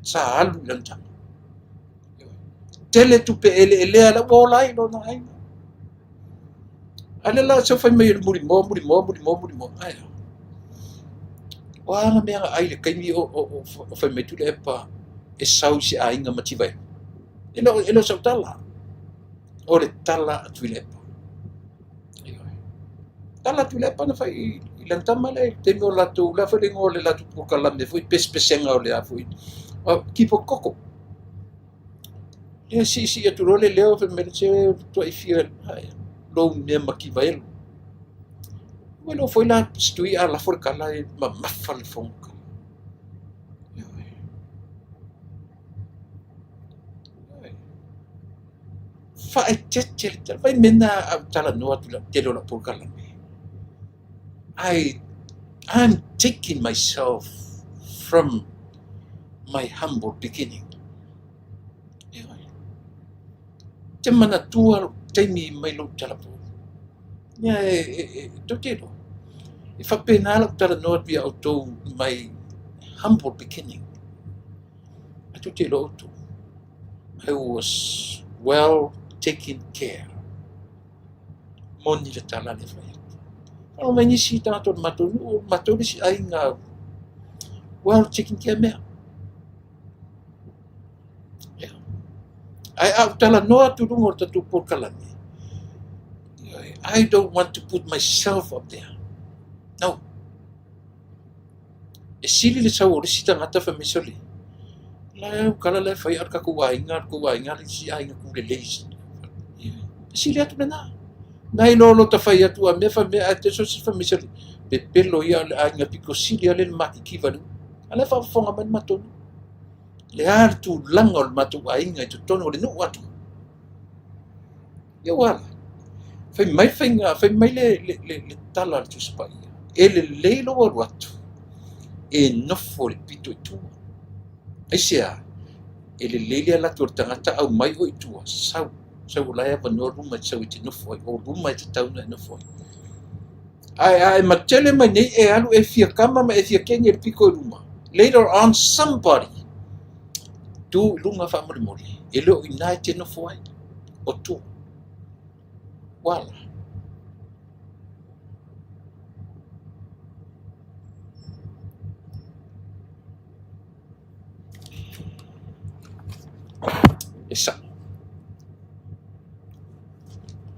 Sa alu lantanga. Tele tu pe ele ala o lai lo na ai. Ale la so fai mai muri mo. Ai. Wa na mea ai le kai mi o fai mai tu le pa e sau si ai nga mativa. Elo sa tala. O le tala tu le pa. Tala tu le pa na fai lantama le te mo la tu la fai ngole la tu po kala me foi pespesenga o le a foi. Kipo koko. E si tu role leo fe merce tu ai fia lo me makivaelo. Bueno, foi la stui a la forcala e ma mafal fonka. Fa e tete vai mena tala no tu la telo la porcala me. I'm taking myself from my humble beginning. Te mana tua teimi mai lo tala po. Ia to telo. E fa pena la tala no via auto my humble beginning. To telo auto. I was well taken care. Moni le tala le fai. Ano mai nisi tato mato si ai nga well taken care mea. I tala noa tu rungo tatu por kalani. I don't want to put myself up there. No. E sili le sau ori sita ngata fa misoli. La kala le fai arka ku wainga le si ai nga ku le leisi. E sili atu na. Nai lolo ta fai atu a me fa me a te so si fa me sali. Pe pelo ia le ainga piko sili ale makikiva nu. Ale fa fonga man matonu. Le artu langa o le matu ainga i tutono o le nu atu. Ia wala. Fai mai le tala al tu spai. E le leilo o watu. E nofo le pito i tua. Ai sea. E le leile ala tu tangata au mai o i tua. Sau lai ava no ruma i sau i te nofo. O ruma i te tauna i nofo. Ai matele mai nei e alu e fia kama ma e fia kenye le piko i ruma. Later on somebody tu lunga fa mori. E leo i nai te nofo ai. O tu. Wala. Esa.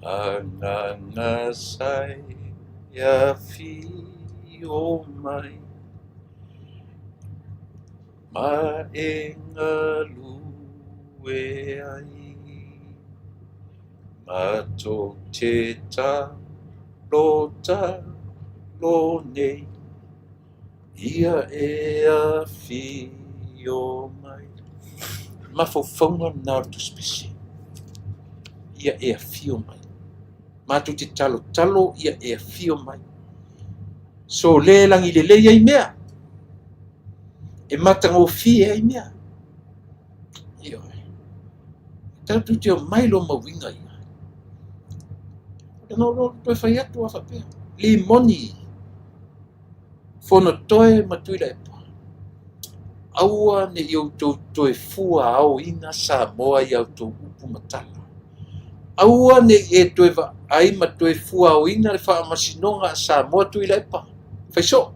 Ananga sai ya fi o mai. Ma e ngalu e ai. Ma to te ta lo nei. Ia e a fi o mai. Ma fofonga na tu spesi. Ia e a fi o mai. Ma tu te talo ia e a fi o mai. So le langi le ia i mea. E matanga o fi e i mea. Ia. Tau tu te o mai lo mawinga ia. No toi fai atu a whapea. Li moni. Fono toe matui la epa. Aua ne iau toi fua au ina sa moa iau tau upu matala. Aua ne e toi va ai ma toi fua au ina le wha masinonga sa moa tui la epa. Fai so.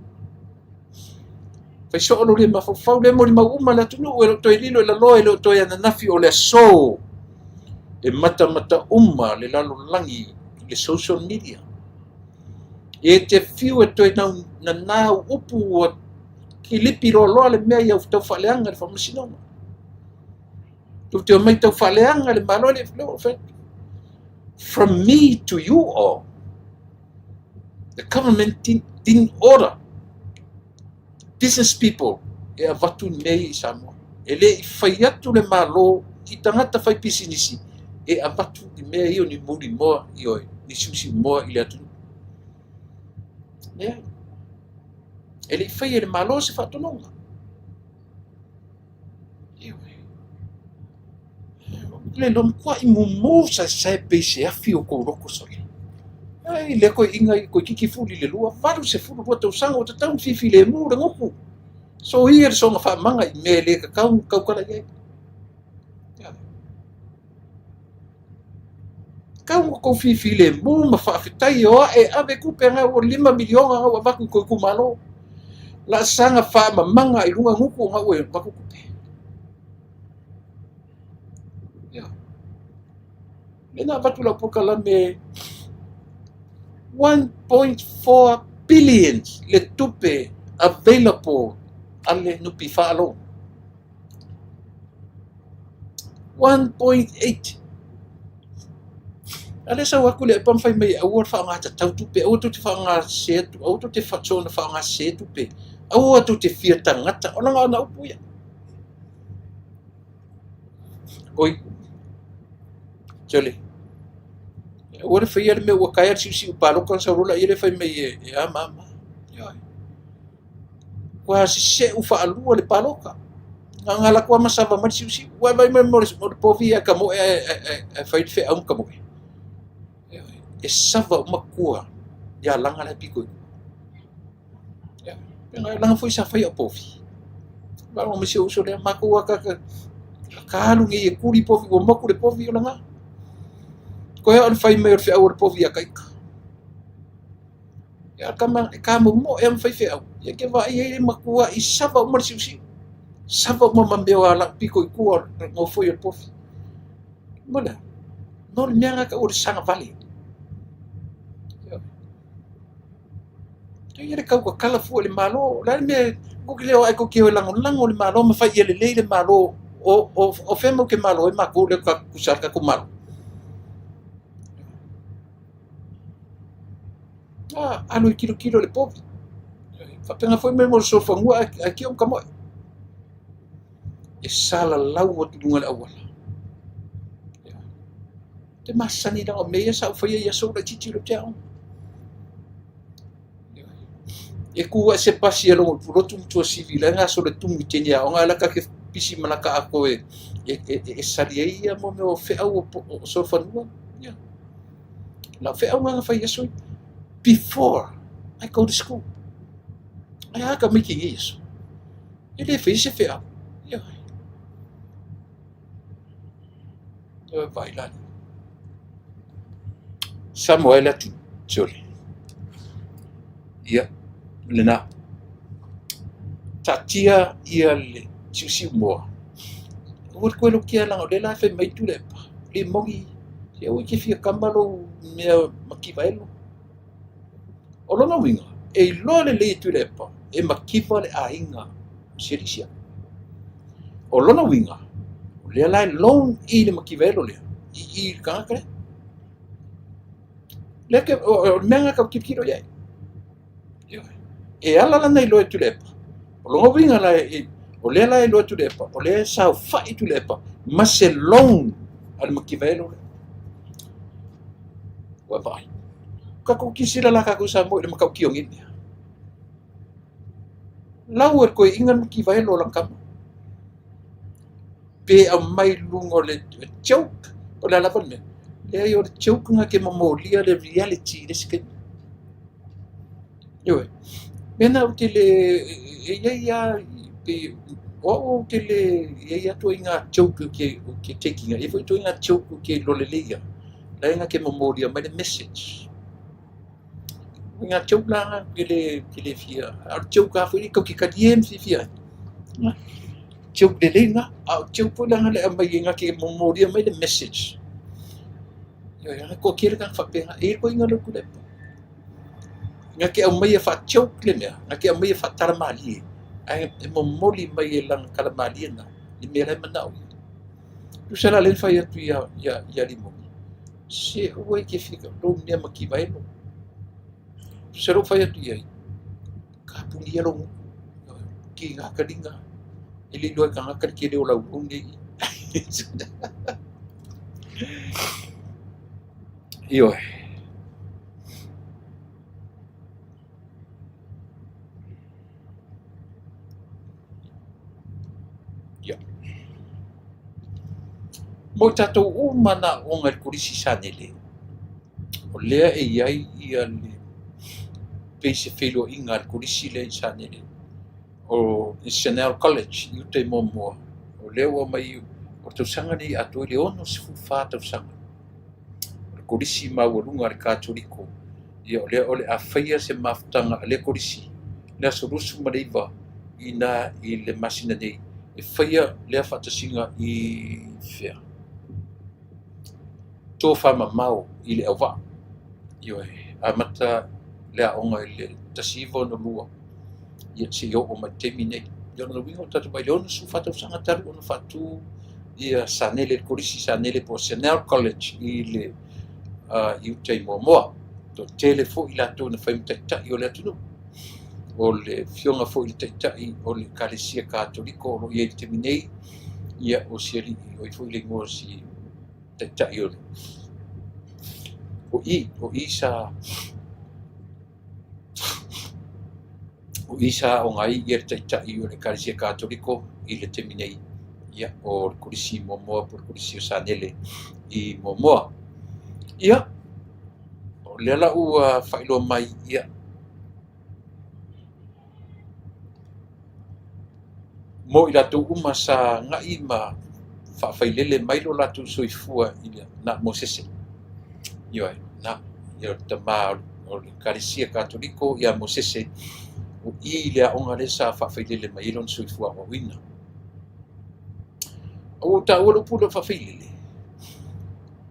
Fai so alo le mafafau le mori mauma la tunu e lo toi lilo e la loa e lo toi ananafi o le so. E mata le lalo langi le social media. E te fiu e toi na nau upu o ki lipi ro loa le mea iau tau whaleanga le whamasinonga. Tu te o mai tau whaleanga le malo le fleo fet. From me to you all, the government didn't order business people e a watu mei i Samoa. E le i whai atu le malo i tangata whai pisinisi e a watu i mea io ni muri moa i oi, ni susi moa i le atu. Yeah. E le i whai e le malo se whatononga. Le lom kwa i mumu sa pese a fio ko roko sori. Ai le ko inga ko kiki fuli le lua valu se fulu ko tau sanga o te tau fifi le mu le ngoku. So here so nga fa manga i me le kau kala ye. Kau ko fifi le mu ma fa fitai o e ave ku penga o 5 miliona o vaku ko ku malo. La sanga fa manga i lunga ngoku nga o vaku ku. Ena watu la poka la me 1.4 billion le tupe available ale nupi whaalo. 1.8. Ale sa waku le pamwhai mai awar whaangata tau tupe, au tu te whaanga setu, au tu te whatsona whaanga setu pe, au tu te whia tangata, o nanga ana upuia. Oi. Jole. Ora fai ele meu cair si palo con sa rola ele fai mai e a mama. Quasi se o fa lua le paloka. Ngala kwa masava mai si wa vai mai mo povia kamo e fai fe am kamo. E sava uma kua ya langa le piko. Ya. Langa foi sa fai a povi. Ba mo se uso le makua ka lu ngi e kuri povi o maku le povi o langa. Ko e on fai mai o fe au povi a kaika. Ya kama mo em fai fe au. Ya ke va e makua i sava uma si. Sava uma mambeo ala piko i kua ngo foi o povi. Mola. No le mea ka o sanga vale. Ia kau ka kala fu le malo, la me ko ke leo ai ko ke lango le malo ma fai ele le malo o femo ke malo e mako le ka kusar ka ku malo. alo kilo le povi. Whapenga foi mesmo so whangua aki o kamoe. E sala lau o tulunga le awala. Te masani na o mea sa whaia ia so la titi lo te ao. E kua se pasi alo o purotu mtua sivila nga so le tungi teni ao nga laka ke pisi manaka ako e sali ia mo me o whea o so whanua. La whea o nga whaia so before I go to school. Ai aka miki isso. Ele fez se whea. Vai lá. Samuel atu tole. Ia lena tatia ia le tisi moa. O ko lo kia la le la fe mai tu le pa. Le mongi e o ke fia kamalo me makivaelo. O lona winga e lo le tu le pa e makiva le ainga serisia. O lona winga le la long I le makivaelo le I kakare. Le ke o menga ka kipiro ye. E ala la nei lo tu le pa. O lona winga la o le la lo tu le pa. O le sa fa tu le pa. Ma se long al makivaelo le. Wa vai. Ka ko kisira la ka ko sa mo le makau ki ngin. Lau ko ingan makivaelo lang kam. Pe a mai lungo le joke o le ala me le yo joke nga ke mamolia le reality le ske yo mena o te le ya pe o te le ya to inga joke ke taking e foi to inga joke ke lo le lia la inga ke mamolia mai le message inga joke la ke le fia a joke a foi ko ke ka diem fia joke le lenga a joke po lang le mai inga ke mamolia mai le message yo ko kira kan fa penga e ko inga lo kule nga ke au mai fa joke le mea nga ke au mai fa taramali ai e momoli mai lang kalamali na ni me le manau tu sala le fa ya tu ya limo se o ke fica lo ne makivaelo se ro fa ya tu ya ka pulia lo ki nga kadinga ili lo ka nga ke le o la ungi yo mo tatou umana o ngal kurisi sanele o lea e iai ia le peise felo inga kurisi le sanele o Chanel College i te momoa o lea ua mai o tau sanga ni ato le ono sifu wha tau sanga o kurisi mauarunga le kātoriko ia o lea o le a whaia se maftanga le kurisi lea sorusu mareiva ina I le masina nei e whaia lea whatasinga I whea tō whamamau I le awa. Ioi, a mata lea onga I le tasiva no lua. Ia se o mai temi nei. Ia no wingo tatu mai leono su whatau sanga taru ono whatu ia sanele korisi sanele po Chanel College I le I utei moa. To telefo I lato na whaimutaitai o le atunu. O le fionga fo I le taitai o le kalesia kātoriko o ia I temi nei. Ia o siari o I fo I le ngoa si taitai o le. O isa o ngai I taitai o le kalesia kātoriko I le temi nei. Ia o le kurisi momoa po le kurisi o sanele I momoa. Ia o le ala ua whailo mai ia. Mo I lato uma sa ngai ma whawhailele mai lo lato soifua I le na Mosese. Ioi, na ia tama o le kalesia kātoriko ia Mosese o I le aonga le sa whawhailele mai ilon soifua o wina. O ta ua pula whawhailele.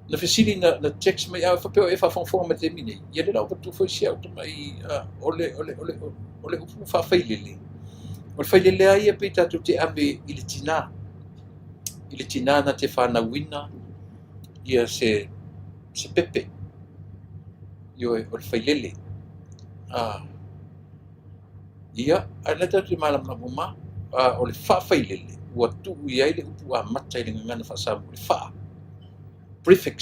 Na whesili na text mai a whapeo e whawhongfonga te mine. Ia le lau patu whaisia o mai ole upu whawhailele. O le whailele a ia pei tatu te ame I le tina. I le tina na te whanauina ia se pepe. Ioi, o le whailele. ia ana tatu malam na muma o le whaafailele ua tuu iai le upu a mata i le ngangana whaasamu le wha prefix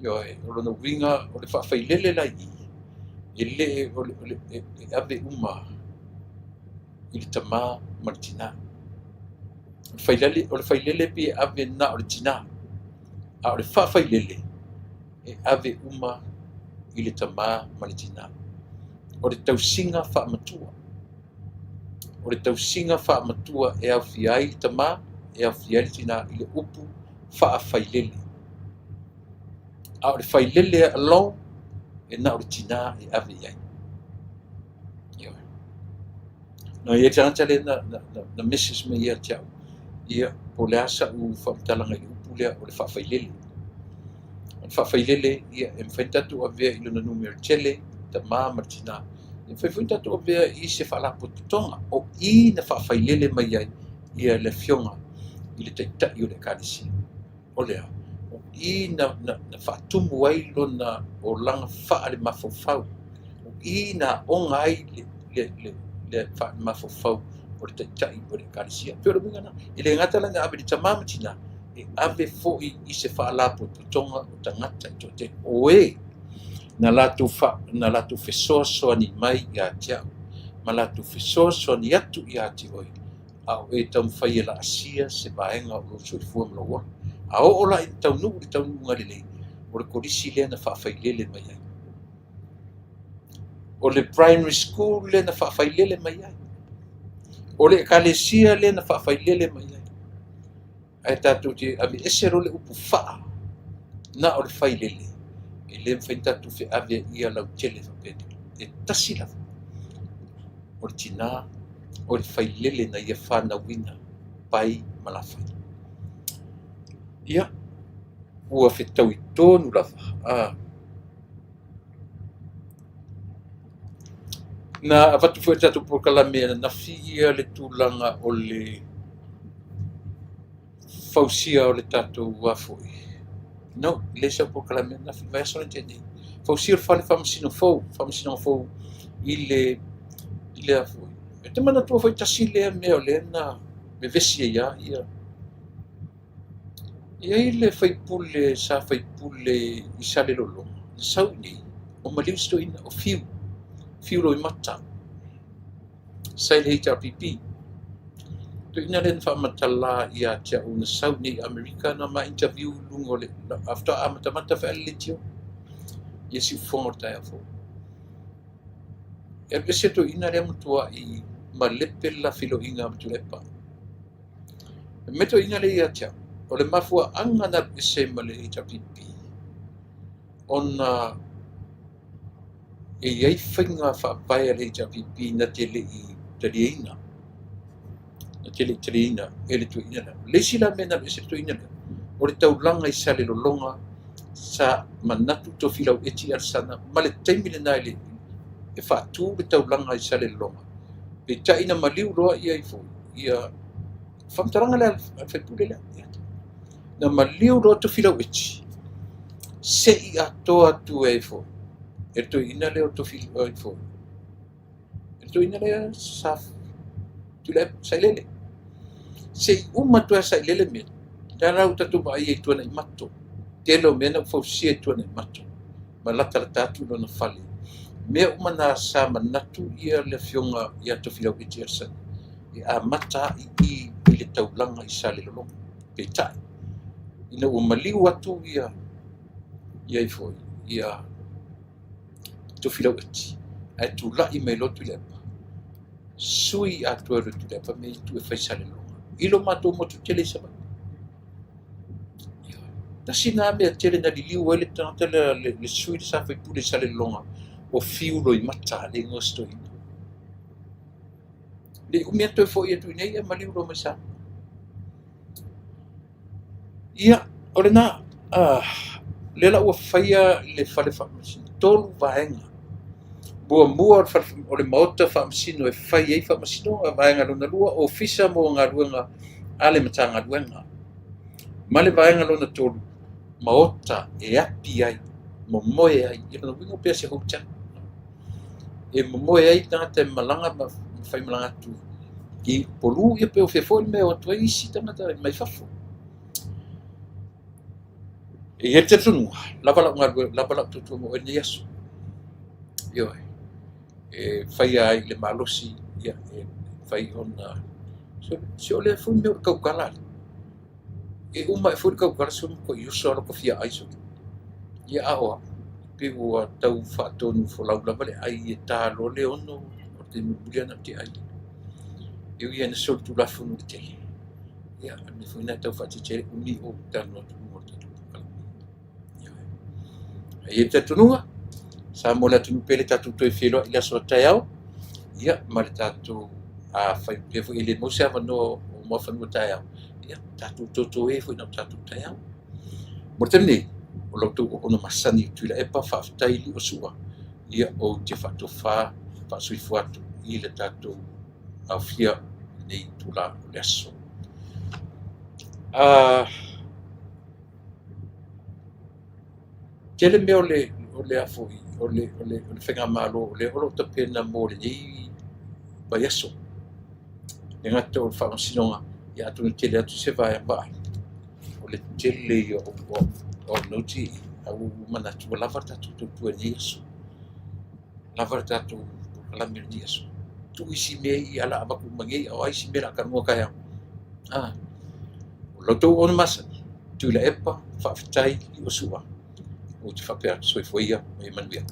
ioe o lona uiga o le whaafailele lai e le o le ave uma i le tamā ma le tinā o le failele pe ave na o le tinā a o le whaafailele e ave uma i le tamā ma le tinā o le tausiga whaamatua o le tausiga whaamatua e awhia ai le tamā e awhia ai le tinā i le upu whaafailele a o le failele along e na o le tinā e ave ai na ia tangata le na message me ia tiau ia po le asa u whamatalaga i le upu lea o le whaafailele o le whaafailele ia e mwhaitatu avea i lona numero tele tamā ma le tinā e whaifuitatu avea i se whaalapototonga o i na whaafailele mai ai ia le fionga i le taitai o le kālisi o lea o i na whaatumu ai lona o langa wha le mawhawhau o i na onga ai le mawhawhau o le taitai o le kālisia pero mingana i le ngata langa ave le tamā ma tinā e ave fo'i i se whaalapototonga o tangata i tote oe na latu fesoasoani mai i a tiau ma latu fesoasoani atu i a tioi a o e tau mwhai e la asia se vaenga o lo soifua mlaua a o la i taunuu le taunuu ngalelei o le korisi lea na whaafailele mai ai o le primary school lea na whaafailele mai ai o le ekalesia lea na whaafailele mai ai ai tātou te ave esero le upu whaa na o le whailele e le mwhaitatu whi ave ia lau tele whapete e tasi lawa o le tinā o le whailele na ia whanawina pai malawhai ia ua whetau i tōnu lava na avatu fo tatu pokalame na fia le tulaga o le fausia o le tatou afoi no le sa pokalame na fi vai sona tene fausia fa le famasino fou i le afoi e te mana tua foi tasile me o le na me vesi ia i le faipule sa faipule i sale lolo sau ni o maliu sto ina o fiu lo i mata sai le HRPP to ina len fa matala ia tia una sau ni America na ma interview lungo le after amata fa le tio yesi fonta ya fo e pese to ina le mutua i malepe la filo inga mtulepa meto ina le ia tia o le mafua anga na pese ma le HRPP ona e iai whainga whaapai le HRPP na te le i tariina na te le tariina e le tuina na le sila mena le se tuina na o le taulanga i sale lolonga sa manatu to filau eti arsana ma le taimile na le e whaatu le taulanga i sale lolonga pe taina maliu roa ia i fo ia whamtaranga le whaipule le na maliu roa to filau eti se i atoa tu e fo e to ina le o to filau e fo e to ina le saf tu le sailele se uma tu sailele me tara uta tu mai e tu na mato telo mena fo si tu na mato ma la tata tu no fali me uma na sa manatu ia le fionga ia to filau e jersa e a mata i le taulanga i sale lo pe tai ina o maliu atu ia i fo ia to filau eti ai tu la i me lo tu le sui atu ru tu le pa me tu e fai sale lo ilo mato mo tu tele sa ta sina me tele na liu ele tanta le sui sa fai pu le sale longa o fiu lo i mata le ngosto ina le umia to fo ia tu nei ma liu lo masa ia orena le la o faia le fale fa tolu vaenga mua o le maota whaamasino e whai ei whaamasino a vaenga lona lua o fisa mo ngā ruenga ale matanga ruenga. Ma le vaenga lona tolu maota e api ai mo moe ai i lona wingo pia se houta e momoe ai tagata e malaga ma fai malaga atu i polu ia pe o fefoi mea o atu ai isi tagata mai fafo e ia te tunua lava lau tutua mo ene aso io e fai ai le malosi ia e fai ona se o le foi mea o kaukala e uma e foi kaukala so ko iuso ala ko fia ai so ia aoa pe ua tau whaatonu wholau lava le ai e tālo le ono o te mubuliana te ai. Iu ia na sol tu lafunu te ai. Ia, ane whaina tau whaatitere uni o tano atu mo te tupukala. Ia, e te tunua, sa mo le tunu pele tatu toi whieloa i aso tai au, ia, ma le tatu a whai pefu i le mose awa no o mua whanua tai au. Ia, tatu toto e whaina o tatu tai au. Mo te mne, o lautou o ona masani tuila e pa whaafitai li o sua ia o te whaatowha whaasuifu atu i le tātou au fia nei tula o le aso. Tele mea o le afoi, o le whenga malo, o le olo tapena mo le nei vai aso. E ngata o le whaamasinonga ia atu na tele atu se vai ambai. O le tele i o nauti au manatu o lava tatu tutua ni aso. Lava tatu kalami ni aso. Tu isi mea i ala abaku mangei au aisi mea la kanua kaya. O lautou ona masani, tuila epa, whaafitai i o sua. O te whapea soifoia e manuia.